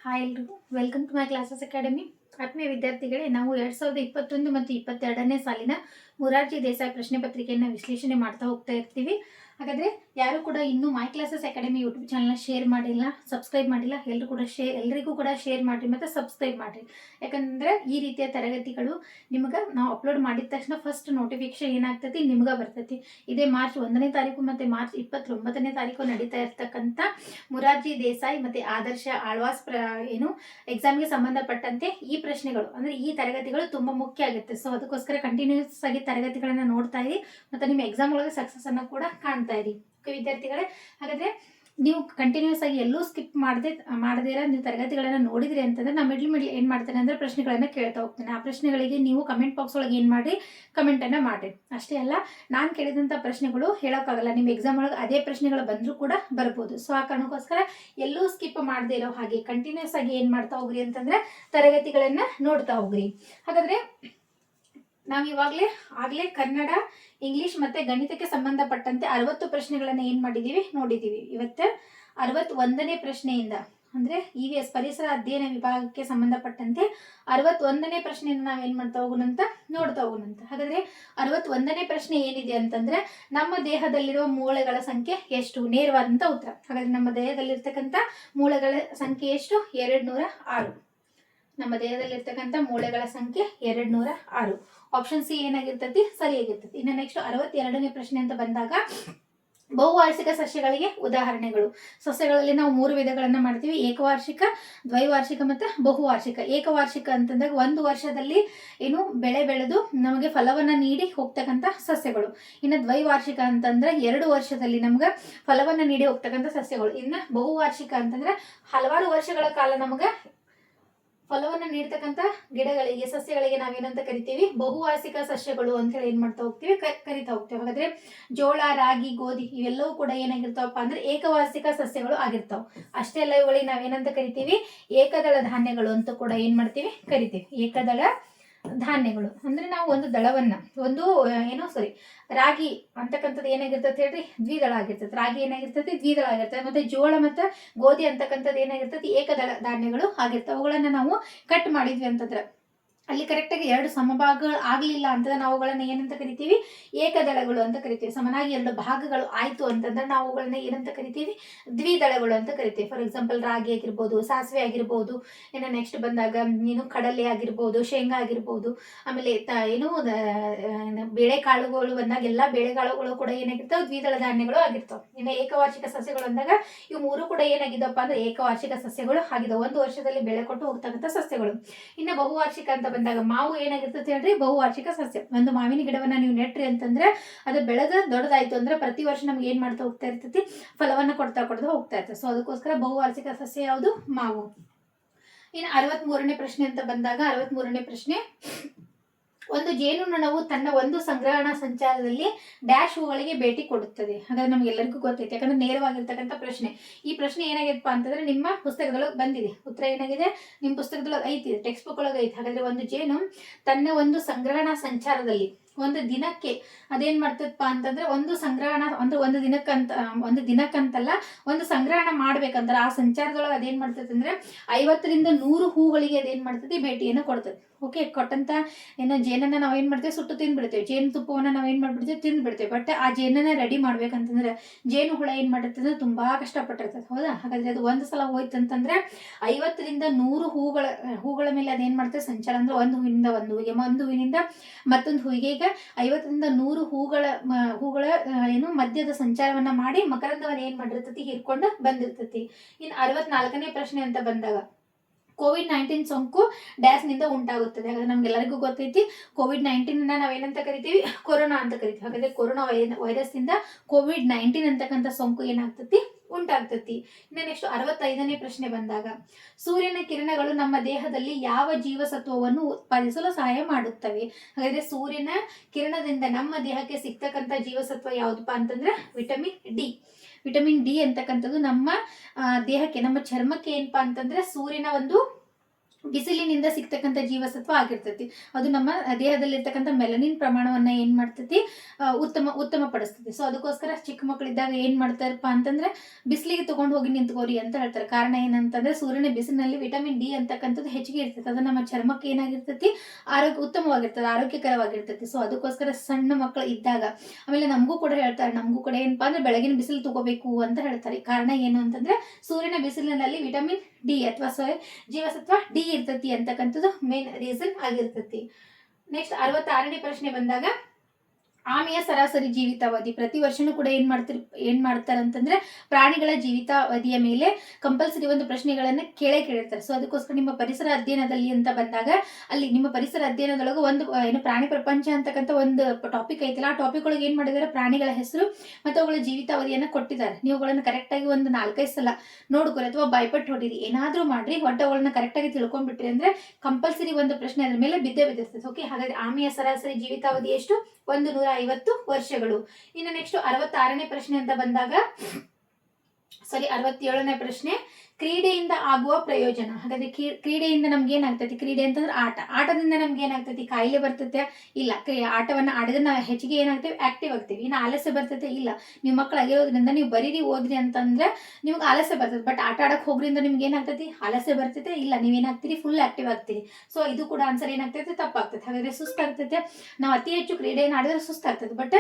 Hi ಎಲ್ರಿಗೂ welcome to my classes academy. ಆತ್ಮೀಯ ವಿದ್ಯಾರ್ಥಿಗಳೇ, ನಾವು 2021 ಮತ್ತು 22ನೇ ಸಾಲಿನ ಮೊರಾರ್ಜಿ ದೇಸಾಯಿ ಪ್ರಶ್ನೆ ಪತ್ರಿಕೆಯನ್ನು ವಿಶ್ಲೇಷಣೆ ಮಾಡ್ತಾ ಹೋಗ್ತಾ ಇರ್ತೀವಿ. ಹಾಗಾದರೆ ಯಾರು ಕೂಡ ಇನ್ನೂ ಮೈ ಕ್ಲಾಸಸ್ ಅಕಾಡೆಮಿ ಯೂಟ್ಯೂಬ್ ಚಾನಲ್ನ ಶೇರ್ ಮಾಡಿಲ್ಲ, ಸಬ್ಸ್ಕ್ರೈಬ್ ಮಾಡಿಲ್ಲ, ಎಲ್ಲರಿಗೂ ಕೂಡ ಶೇರ್ ಮಾಡಿರಿ ಮತ್ತು ಸಬ್ಸ್ಕ್ರೈಬ್ ಮಾಡಿರಿ. ಯಾಕಂದರೆ ಈ ರೀತಿಯ ತರಗತಿಗಳು ನಿಮ್ಗೆ ನಾವು ಅಪ್ಲೋಡ್ ಮಾಡಿದ ತಕ್ಷಣ ಫಸ್ಟ್ ನೋಟಿಫಿಕೇಶನ್ ಏನಾಗ್ತೈತಿ ನಿಮ್ಗೆ ಬರ್ತೈತಿ. ಇದೇ ಮಾರ್ಚ್ 1ನೇ ತಾರೀಕು ಮತ್ತು ಮಾರ್ಚ್ 29ನೇ ತಾರೀಕು ನಡೀತಾ ಇರ್ತಕ್ಕಂಥ ಮೊರಾರ್ಜಿ ದೇಸಾಯಿ ಮತ್ತು ಆದರ್ಶ ಆಳ್ವಾಸ್ ಎಕ್ಸಾಮ್ಗೆ ಸಂಬಂಧಪಟ್ಟಂತೆ ಈ ಪ್ರಶ್ನೆಗಳು ಅಂದರೆ ಈ ತರಗತಿಗಳು ತುಂಬ ಮುಖ್ಯ ಆಗುತ್ತೆ. ಸೊ ಅದಕ್ಕೋಸ್ಕರ ಕಂಟಿನ್ಯೂಸ್ ಆಗಿ ತರಗತಿಗಳನ್ನು ನೋಡ್ತಾ ಇರಿ ಮತ್ತು ನಿಮ್ಮ ಎಕ್ಸಾಮ್ ಒಳಗೆ ಸಕ್ಸಸ್ ಅನ್ನು ಕೂಡ ಕಾಣ್ತಾ ಇರಿ. ವಿದ್ಯಾರ್ಥಿಗಳೇ, ಹಾಗಾದರೆ ನೀವು ಕಂಟಿನ್ಯೂಸ್ ಆಗಿ ಎಲ್ಲೂ ಸ್ಕಿಪ್ ಮಾಡದಿರ ನೀವು ತರಗತಿಗಳನ್ನು ನೋಡಿದ್ರಿ ಅಂತಂದ್ರೆ ನಾನು ಮಿಡ್ಲ್ ಏನು ಮಾಡ್ತೇನೆ ಅಂದರೆ ಪ್ರಶ್ನೆಗಳನ್ನು ಕೇಳ್ತಾ ಹೋಗ್ತೇನೆ. ಆ ಪ್ರಶ್ನೆಗಳಿಗೆ ನೀವು ಕಮೆಂಟ್ ಬಾಕ್ಸ್ ಒಳಗೆ ಏನು ಮಾಡಿ ಕಮೆಂಟನ್ನು ಮಾಡಿರಿ. ಅಷ್ಟೇ ಅಲ್ಲ, ನಾನು ಕೇಳಿದಂಥ ಪ್ರಶ್ನೆಗಳು ಹೇಳೋಕ್ಕಾಗಲ್ಲ, ನಿಮ್ಮ ಎಕ್ಸಾಮ್ ಒಳಗೆ ಅದೇ ಪ್ರಶ್ನೆಗಳು ಬಂದರೂ ಕೂಡ ಬರ್ಬೋದು. ಸೊ ಆ ಕಾರಣಕ್ಕೋಸ್ಕರ ಎಲ್ಲೂ ಸ್ಕಿಪ್ ಮಾಡದೇ ಇರೋ ಹಾಗೆ ಕಂಟಿನ್ಯೂಸ್ ಆಗಿ ಏನು ಮಾಡ್ತಾ ಹೋಗ್ರಿ ಅಂತಂದರೆ ತರಗತಿಗಳನ್ನು ನೋಡ್ತಾ ಹೋಗ್ರಿ. ಹಾಗಾದರೆ ನಾವು ಆಗಲೇ ಕನ್ನಡ, ಇಂಗ್ಲಿಷ್ ಮತ್ತು ಗಣಿತಕ್ಕೆ ಸಂಬಂಧಪಟ್ಟಂತೆ 60 ಪ್ರಶ್ನೆಗಳನ್ನು ಏನು ಮಾಡಿದ್ದೀವಿ ನೋಡಿದ್ದೀವಿ. ಇವತ್ತು 61ನೇ ಪ್ರಶ್ನೆಯಿಂದ ಅಂದರೆ EVS ಪರಿಸರ ಅಧ್ಯಯನ ವಿಭಾಗಕ್ಕೆ ಸಂಬಂಧಪಟ್ಟಂತೆ 61ನೇ ಪ್ರಶ್ನೆಯನ್ನು ನಾವೇನು ಮಾಡ್ತಾ ಹೋಗೋಣಂತ ನೋಡ್ತಾ ಹೋಗೋಣಂತ. ಹಾಗಾದರೆ 61ನೇ ಪ್ರಶ್ನೆ ಏನಿದೆ ಅಂತಂದರೆ, ನಮ್ಮ ದೇಹದಲ್ಲಿರುವ ಮೂಳೆಗಳ ಸಂಖ್ಯೆ ಎಷ್ಟು? ನೇರವಾದಂಥ ಉತ್ತರ. ಹಾಗಾದರೆ ನಮ್ಮ ದೇಹದಲ್ಲಿರ್ತಕ್ಕಂಥ ಮೂಳೆಗಳ ಸಂಖ್ಯೆ ಎಷ್ಟು? 206. ನಮ್ಮ ದೇಹದಲ್ಲಿರ್ತಕ್ಕಂಥ ಮೂಳೆಗಳ ಸಂಖ್ಯೆ 206. ಆಪ್ಷನ್ ಸಿ ಏನಾಗಿರ್ತೈತಿ? ಸರಿಯಾಗಿರ್ತೈತಿ. ಇನ್ನು ನೆಕ್ಸ್ಟ್ 62ನೇ ಪ್ರಶ್ನೆ ಅಂತ ಬಂದಾಗ, ಬಹುವಾರ್ಷಿಕ ಸಸ್ಯಗಳಿಗೆ ಉದಾಹರಣೆಗಳು. ಸಸ್ಯಗಳಲ್ಲಿ ನಾವು 3 ವಿಧಗಳನ್ನು ಮಾಡ್ತೀವಿ: ಏಕವಾರ್ಷಿಕ, ದ್ವೈವಾರ್ಷಿಕ ಮತ್ತು ಬಹುವಾರ್ಷಿಕ. ಏಕವಾರ್ಷಿಕ ಅಂತಂದಾಗ ಒಂದು ವರ್ಷದಲ್ಲಿ ಬೆಳೆ ಬೆಳೆದು ನಮಗೆ ಫಲವನ್ನು ನೀಡಿ ಹೋಗ್ತಕ್ಕಂಥ ಸಸ್ಯಗಳು. ಇನ್ನು ದ್ವೈವಾರ್ಷಿಕ ಅಂತಂದ್ರೆ 2 ವರ್ಷದಲ್ಲಿ ನಮ್ಗೆ ಫಲವನ್ನು ನೀಡಿ ಹೋಗ್ತಕ್ಕಂಥ ಸಸ್ಯಗಳು. ಇನ್ನು ಬಹುವಾರ್ಷಿಕ ಅಂತಂದ್ರೆ ಹಲವಾರು ವರ್ಷಗಳ ಕಾಲ ನಮಗೆ ಫಲವನ್ನು ನೀಡ್ತಕ್ಕಂಥ ಗಿಡಗಳಿಗೆ, ಸಸ್ಯಗಳಿಗೆ ನಾವೇನಂತ ಕರಿತೀವಿ? ಬಹುವಾರ್ಷಿಕ ಸಸ್ಯಗಳು ಅಂತ ಹೇಳಿ ಏನ್ ಮಾಡ್ತಾ ಹೋಗ್ತೀವಿ, ಕರಿತಾ ಹೋಗ್ತೀವಿ. ಹಾಗಾದ್ರೆ ಜೋಳ, ರಾಗಿ, ಗೋಧಿ ಇವೆಲ್ಲವೂ ಕೂಡ ಏನಾಗಿರ್ತಾವಪ್ಪ ಅಂದ್ರೆ ಏಕವಾರ್ಷಿಕ ಸಸ್ಯಗಳು ಆಗಿರ್ತಾವ. ಅಷ್ಟೇ ಅಲ್ಲ, ಇವುಗಳಿಗೆ ನಾವೇನಂತ ಕರಿತೀವಿ? ಏಕದಳ ಧಾನ್ಯಗಳು ಅಂತ ಕೂಡ ಏನ್ ಮಾಡ್ತೀವಿ? ಕರಿತೀವಿ. ಏಕದಳ ಧಾನ್ಯಗಳು ಅಂದ್ರೆ ನಾವು ಒಂದು ದಳವನ್ನ ರಾಗಿ ಅಂತಕ್ಕಂಥದ್ದು ಏನಾಗಿರ್ತದೆ ಹೇಳ್ರಿ? ದ್ವಿದಳ ಆಗಿರ್ತದೆ. ರಾಗಿ ಏನಾಗಿರ್ತದೆ? ದ್ವಿದಳ ಆಗಿರ್ತದೆ. ಮತ್ತೆ ಜೋಳ ಮತ್ತು ಗೋಧಿ ಅಂತಕ್ಕಂಥದ್ದು ಏನಾಗಿರ್ತದೆ? ಏಕದಳ ಧಾನ್ಯಗಳು ಆಗಿರ್ತವೆ. ಅವುಗಳನ್ನ ನಾವು ಕಟ್ ಮಾಡಿದ್ವಿ ಅಂತಂದ್ರೆ ಅಲ್ಲಿ ಕರೆಕ್ಟಾಗಿ 2 ಸಮಭಾಗಗಳು ಆಗಲಿಲ್ಲ ಅಂತಂದ್ರೆ ನಾವು ಅವುಗಳನ್ನ ಏನಂತ ಕರಿತೀವಿ? ಏಕದಳಗಳು ಅಂತ ಕರಿತೀವಿ. ಸಮನಾಗಿ 2 ಭಾಗಗಳು ಆಯ್ತು ಅಂತಂದ್ರೆ ನಾವು ಅವುಗಳನ್ನ ಏನಂತ ಕರಿತೀವಿ? ದ್ವಿದಳಗಳು ಅಂತ ಕರಿತೀವಿ. ಫಾರ್ ಎಕ್ಸಾಂಪಲ್ ರಾಗಿ ಆಗಿರ್ಬೋದು, ಸಾಸಿವೆ ಆಗಿರ್ಬೋದು, ಇನ್ನು ನೆಕ್ಸ್ಟ್ ಬಂದಾಗ ಕಡಲೆ ಆಗಿರ್ಬೋದು, ಶೇಂಗಾ ಆಗಿರ್ಬೋದು, ಆಮೇಲೆ ಬೇಳೆಕಾಳುಗಳು ಬಂದಾಗ ಎಲ್ಲ ಬೇಳೆಕಾಳುಗಳು ಕೂಡ ಏನಾಗಿರ್ತಾವೆ? ದ್ವಿದಳ ಧಾನ್ಯಗಳು ಆಗಿರ್ತಾವೆ. ಇನ್ನು ಏಕವಾರ್ಷಿಕ ಸಸ್ಯಗಳು ಅಂದಾಗ ಇವು 3 ಕೂಡ ಏನಾಗಿದ್ದಪ್ಪ ಅಂದ್ರೆ ಏಕವಾರ್ಷಿಕ ಸಸ್ಯಗಳು ಆಗಿದ್ದಾವೆ. ಒಂದು ವರ್ಷದಲ್ಲಿ ಬೆಳೆ ಕೊಟ್ಟು ಹೋಗ್ತಕ್ಕಂಥ ಸಸ್ಯಗಳು. ಇನ್ನು ಬಹುವಾರ್ಷಿಕ ಅಂತ ಬಂದಾಗ ಮಾವು ಏನಾಗಿರ್ತದೆ ಹೇಳ್ರಿ? ಬಹುವಾರ್ಷಿಕ ಸಸ್ಯ. ಒಂದು ಮಾವಿನ ಗಿಡವನ್ನ ನೀವು ನೆಟ್ರಿ ಅಂತಂದ್ರೆ ಅದು ಬೆಳೆದ ದೊಡ್ಡದಾಯ್ತು ಅಂದ್ರೆ ಪ್ರತಿ ವರ್ಷ ನಮ್ಗೆ ಏನ್ ಮಾಡ್ತಾ ಹೋಗ್ತಾ ಇರ್ತೈತಿ? ಫಲವನ್ನ ಕೊಡ್ತಾ ಹೋಗ್ತಾ ಇರ್ತದೆ. ಸೊ ಅದಕ್ಕೋಸ್ಕರ ಬಹುವಾರ್ಷಿಕ ಸಸ್ಯ ಯಾವುದು? ಮಾವು. ಇನ್ನು 63ನೇ ಪ್ರಶ್ನೆ ಅಂತ ಬಂದಾಗ 63ನೇ ಪ್ರಶ್ನೆ, ಒಂದು ಜೇನುನೊಣವು ತನ್ನ ಒಂದು ಸಂಗ್ರಹಣಾ ಸಂಚಾರದಲ್ಲಿ ಡ್ಯಾಶ್ ಹೂಗಳಿಗೆ ಭೇಟಿ ಕೊಡುತ್ತದೆ. ಹಾಗಾದ್ರೆ ನಮ್ಗೆ ಎಲ್ಲರಿಗೂ ಗೊತ್ತೈತೆ, ಯಾಕಂದ್ರೆ ನೇರವಾಗಿರ್ತಕ್ಕಂಥ ಪ್ರಶ್ನೆ. ಈ ಪ್ರಶ್ನೆ ಏನಾಗಿದೆಪ್ಪ ಅಂತಂದ್ರೆ ನಿಮ್ಮ ಪುಸ್ತಕದೊಳಗೆ ಬಂದಿದೆ. ಉತ್ತರ ಏನಾಗಿದೆ? ನಿಮ್ಮ ಪುಸ್ತಕದೊಳಗೆ ಐತಿ, ಟೆಕ್ಸ್ಟ್ ಬುಕ್ ಒಳಗೆ ಐತಿ. ಹಾಗಾದ್ರೆ ಒಂದು ಜೇನು ತನ್ನ ಒಂದು ಸಂಗ್ರಹಣಾ ಸಂಚಾರದಲ್ಲಿ ಒಂದು ದಿನಕ್ಕೆ ಅದೇನ್ ಮಾಡ್ತದಪ್ಪ ಅಂತಂದ್ರೆ ಒಂದು ಸಂಗ್ರಹಣ ಅಂದ್ರೆ ಒಂದು ದಿನಕ್ಕಂತಲ್ಲ, ಒಂದು ಸಂಗ್ರಹಣ ಮಾಡ್ಬೇಕಂದ್ರೆ ಆ ಸಂಚಾರದೊಳಗೆ ಅದೇನ್ ಮಾಡ್ತದೆ ಅಂದ್ರೆ 50ರಿಂದ 100 ಹೂಗಳಿಗೆ ಅದೇನ್ ಮಾಡ್ತದೆ? ಭೇಟಿಯನ್ನು ಕೊಡ್ತದೆ. ಓಕೆ, ಕೊಟ್ಟಂತ ಜೇನನ್ನ ನಾವೇನ್ ಮಾಡ್ತೇವೆ? ಸುಟ್ಟು ತಿಂದ್ಬಿಡ್ತೇವೆ. ಜೇನು ತುಪ್ಪವನ್ನ ನಾವೇನ್ ಮಾಡ್ಬಿಡ್ತೇವೆ? ತಿಂದ್ಬಿಡ್ತೇವೆ. ಬಟ್ ಆ ಜೇನನ್ನ ರೆಡಿ ಮಾಡ್ಬೇಕಂತಂದ್ರೆ ಜೇನು ಹುಳ ಏನ್ ಮಾಡಿರ್ತದೆ? ತುಂಬಾ ಕಷ್ಟಪಟ್ಟಿರ್ತದೆ. ಹೌದಾ? ಹಾಗಾದ್ರೆ ಅದು ಒಂದು ಸಲ ಹೋಯ್ತಂತಂದ್ರೆ 50ರಿಂದ 100 ಹೂಗಳ ಮೇಲೆ ಅದೇನ್ ಮಾಡ್ತದೆ? ಸಂಚಾರ ಅಂದ್ರೆ ಒಂದು ಹೂವಿನಿಂದ ಒಂದು ಹೂವಿಗೆ, ಒಂದು ಹೂವಿನಿಂದ ಮತ್ತೊಂದು ಹೂವಿಗೆ. ಈಗ 50ರಿಂದ 100 ಹೂಗಳ ಮಧ್ಯದ ಸಂಚಾರವನ್ನ ಮಾಡಿ ಮಕರಂದವನ್ನ ಏನ್ ಮಾಡಿರ್ತತಿ? ಹೀರ್ಕೊಂಡು ಬಂದಿರ್ತತಿ. ಇನ್ನು 64ನೇ ಪ್ರಶ್ನೆ ಅಂತ ಬಂದಾಗ, COVID-19 ಸೋಂಕು ಡ್ಯಾಶ್ ನಿಂದ ಉಂಟಾಗುತ್ತದೆ. ಹಾಗಾದ್ರೆ ನಮ್ಗೆಲ್ಲರಿಗೂ ಗೊತ್ತೈತಿ, COVID-19 ನಾವೇನಂತ ಕರಿತೀವಿ? ಕೊರೋನಾ ಅಂತ ಕರಿತೀವಿ. ಹಾಗಾದ್ರೆ ಕೊರೋನಾ ವೈರಸ್ ನಿಂದ COVID-19 ಅಂತಕ್ಕಂಥ ಸೋಂಕು ಏನಾಗ್ತತಿ? ಉಂಟಾಗ್ತತಿ. ಇನ್ನು ನೆಕ್ಸ್ಟ್ 65ನೇ ಪ್ರಶ್ನೆ ಬಂದಾಗ, ಸೂರ್ಯನ ಕಿರಣಗಳು ನಮ್ಮ ದೇಹದಲ್ಲಿ ಯಾವ ಜೀವಸತ್ವವನ್ನು ಉತ್ಪಾದಿಸಲು ಸಹಾಯ ಮಾಡುತ್ತವೆ? ಹಾಗಾದ್ರೆ ಸೂರ್ಯನ ಕಿರಣದಿಂದ ನಮ್ಮ ದೇಹಕ್ಕೆ ಸಿಗ್ತಕ್ಕಂಥ ಜೀವಸತ್ವ ಯಾವುದಪ್ಪ ಅಂತಂದ್ರೆ ವಿಟಮಿನ್ ಡಿ. ವಿಟಮಿನ್ ಡಿ ಅಂತಕ್ಕಂಥದ್ದು ನಮ್ಮ ದೇಹಕ್ಕೆ, ನಮ್ಮ ಚರ್ಮಕ್ಕೆ ಏನಪ್ಪಾ ಅಂತಂದ್ರೆ ಸೂರ್ಯನ ಒಂದು ಬಿಸಿಲಿನಿಂದ ಸಿಗ್ತಕ್ಕಂಥ ಜೀವಸತ್ವ ಆಗಿರ್ತೈತಿ. ಅದು ನಮ್ಮ ದೇಹದಲ್ಲಿರ್ತಕ್ಕಂಥ ಮೆಲನಿನ್ ಪ್ರಮಾಣವನ್ನ ಏನ್ ಮಾಡ್ತೈತಿ, ಉತ್ತಮ ಪಡಿಸ್ತೈತಿ. ಸೊ ಅದಕ್ಕೋಸ್ಕರ ಚಿಕ್ಕ ಮಕ್ಕಳಿದ್ದಾಗ ಏನ್ ಮಾಡ್ತಾರಪ್ಪ ಅಂತಂದ್ರೆ ಬಿಸಿಲಿಗೆ ತಗೊಂಡು ಹೋಗಿ ನಿಂತ್ಕೋರಿ ಅಂತ ಹೇಳ್ತಾರೆ. ಕಾರಣ ಏನಂತಂದ್ರೆ ಸೂರ್ಯನ ಬಿಸಿಲಿನಲ್ಲಿ ವಿಟಮಿನ್ ಡಿ ಅಂತಕ್ಕಂಥದ್ದು ಹೆಚ್ಚಿಗೆ ಇರ್ತೈತಿ. ಅದು ನಮ್ಮ ಚರ್ಮಕ್ಕೆ ಏನಾಗಿರ್ತೈತಿ, ಉತ್ತಮವಾಗಿರ್ತದೆ, ಆರೋಗ್ಯಕರವಾಗಿರ್ತೈತಿ. ಸೊ ಅದಕ್ಕೋಸ್ಕರ ಸಣ್ಣ ಮಕ್ಕಳು ಇದ್ದಾಗ, ಆಮೇಲೆ ನಮಗೂ ಕೂಡ ಹೇಳ್ತಾರೆ, ನಮಗೂ ಕೂಡ ಏನಪ್ಪಾ ಅಂದ್ರೆ ಬೆಳಗಿನ ಬಿಸಿಲು ತಗೋಬೇಕು ಅಂತ ಹೇಳ್ತಾರೆ. ಕಾರಣ ಏನು ಅಂತಂದ್ರೆ ಸೂರ್ಯನ ಬಿಸಿಲಿನಲ್ಲಿ ವಿಟಮಿನ್ ಡಿ ಅಥವಾ ಜೀವಸತ್ವ ಡಿ ಇರ್ತತಿ ಅಂತಕ್ಕಂಥದ್ದು ಮೇನ್ ರೀಸನ್ ಆಗಿರ್ತತಿ. ನೆಕ್ಸ್ಟ್ 66ನೇ ಪ್ರಶ್ನೆ ಬಂದಾಗ, ಆಮೆಯ ಸರಾಸರಿ ಜೀವಿತಾವಧಿ. ಪ್ರತಿ ವರ್ಷನೂ ಕೂಡ ಏನ್ ಮಾಡ್ತಾರಂತಂದ್ರೆ ಪ್ರಾಣಿಗಳ ಜೀವಿತಾವಧಿಯ ಮೇಲೆ ಕಂಪಲ್ಸರಿ ಒಂದು ಪ್ರಶ್ನೆಗಳನ್ನ ಕೇಳಿರ್ತಾರೆ. ಸೊ ಅದಕ್ಕೋಸ್ಕರ ನಿಮ್ಮ ಪರಿಸರ ಅಧ್ಯಯನದಲ್ಲಿ ಅಂತ ಬಂದಾಗ, ಅಲ್ಲಿ ನಿಮ್ಮ ಪರಿಸರ ಅಧ್ಯಯನದೊಳಗೆ ಒಂದು ಪ್ರಾಣಿ ಪ್ರಪಂಚ ಅಂತಕ್ಕಂಥ ಒಂದು ಟಾಪಿಕ್ ಐತಿಲ್ಲ. ಆ ಟಾಪಿಕ್ ಒಳಗೆ ಏನ್ ಮಾಡಿದಾರೆ, ಪ್ರಾಣಿಗಳ ಹೆಸರು ಮತ್ತು ಅವುಗಳ ಜೀವಿತಾವಧಿಯನ್ನ ಕೊಟ್ಟಿದ್ದಾರೆ. ನೀವುಗಳನ್ನ ಕರೆಕ್ಟ್ ಆಗಿ ಒಂದು 4-5 ಸಲ ನೋಡ್ಕೊರಿ ಅಥವಾ ಬಾಯ್ಪಟ್ಟು ಹೊಡಿರಿ, ಏನಾದ್ರೂ ಮಾಡ್ರಿ, ಒಟ್ಟು ಅವುಗಳನ್ನ ಕರೆಕ್ಟ್ ಆಗಿ ತಿಳ್ಕೊಂಡ್ಬಿಟ್ರಿ ಅಂದ್ರೆ ಕಂಪಲ್ಸರಿ ಒಂದು ಪ್ರಶ್ನೆ ಅದ್ರ ಮೇಲೆ ಬಿದ್ದಿರ್ತದೆ. ಓಕೆ, ಹಾಗಾದ್ರೆ ಆಮೆಯ ಸರಾಸರಿ ಜೀವಿತಾವಧಿ ಎಷ್ಟು? 150 ವರ್ಷಗಳು. ಇನ್ನು ನೆಕ್ಸ್ಟ್ 66ನೇ ಪ್ರಶ್ನೆ ಅಂತ ಬಂದಾಗ, 67ನೇ ಪ್ರಶ್ನೆ, ಕ್ರೀಡೆಯಿಂದ ಆಗುವ ಪ್ರಯೋಜನ. ಹಾಗಾದ್ರೆ ಕ್ರೀಡೆಯಿಂದ ನಮ್ಗೆ ಏನಾಗ್ತೈತಿ? ಕ್ರೀಡೆ ಅಂತಂದ್ರೆ ಆಟದಿಂದ ನಮ್ಗೆ ಏನಾಗ್ತೈತಿ? ಕಾಯಿಲೆ ಬರ್ತೈತೆ? ಇಲ್ಲ. ಆಟವನ್ನ ಆಡಿದ್ರೆ ನಾವು ಹೆಚ್ಚಿಗೆ ಏನಾಗ್ತೀವಿ? ಆಕ್ಟಿವ್ ಆಗ್ತೀವಿ. ಇನ್ನು ಆಲಸ್ಯ ಬರ್ತೈತೆ? ಇಲ್ಲ. ನೀವು ಮಕ್ಕಳು ಆಗಿರೋದ್ರಿಂದ ನೀವು ಬರೀರಿ ಓದ್ರಿ ಅಂತಂದ್ರೆ ನಿಮ್ಗೆ ಆಲಸ್ಯ ಬರ್ತೈತೆ. ಬಟ್ ಆಟ ಆಡಕ್ ಹೋಗ್ರಿಂದ ನಿಮ್ಗೆ ಏನಾಗ್ತೈತಿ? ಆಲಸ್ಯ ಬರ್ತೈತೆ? ಇಲ್ಲ. ನೀವೇನಾಗ್ತೀರಿ? ಫುಲ್ ಆಕ್ಟಿವ್ ಆಗ್ತೀರಿ. ಸೊ ಇದು ಕೂಡ ಆನ್ಸರ್ ಏನಾಗ್ತೈತೆ? ತಪ್ಪಾಗ್ತೈತೆ. ಹಾಗಾದ್ರೆ ಸುಸ್ತಾಗ್ತೈತೆ. ನಾವು ಅತಿ ಹೆಚ್ಚು ಕ್ರೀಡೆಯನ್ನು ಆಡಿದ್ರೆ ಸುಸ್ತಾಗ್ತದೆ. ಬಟ್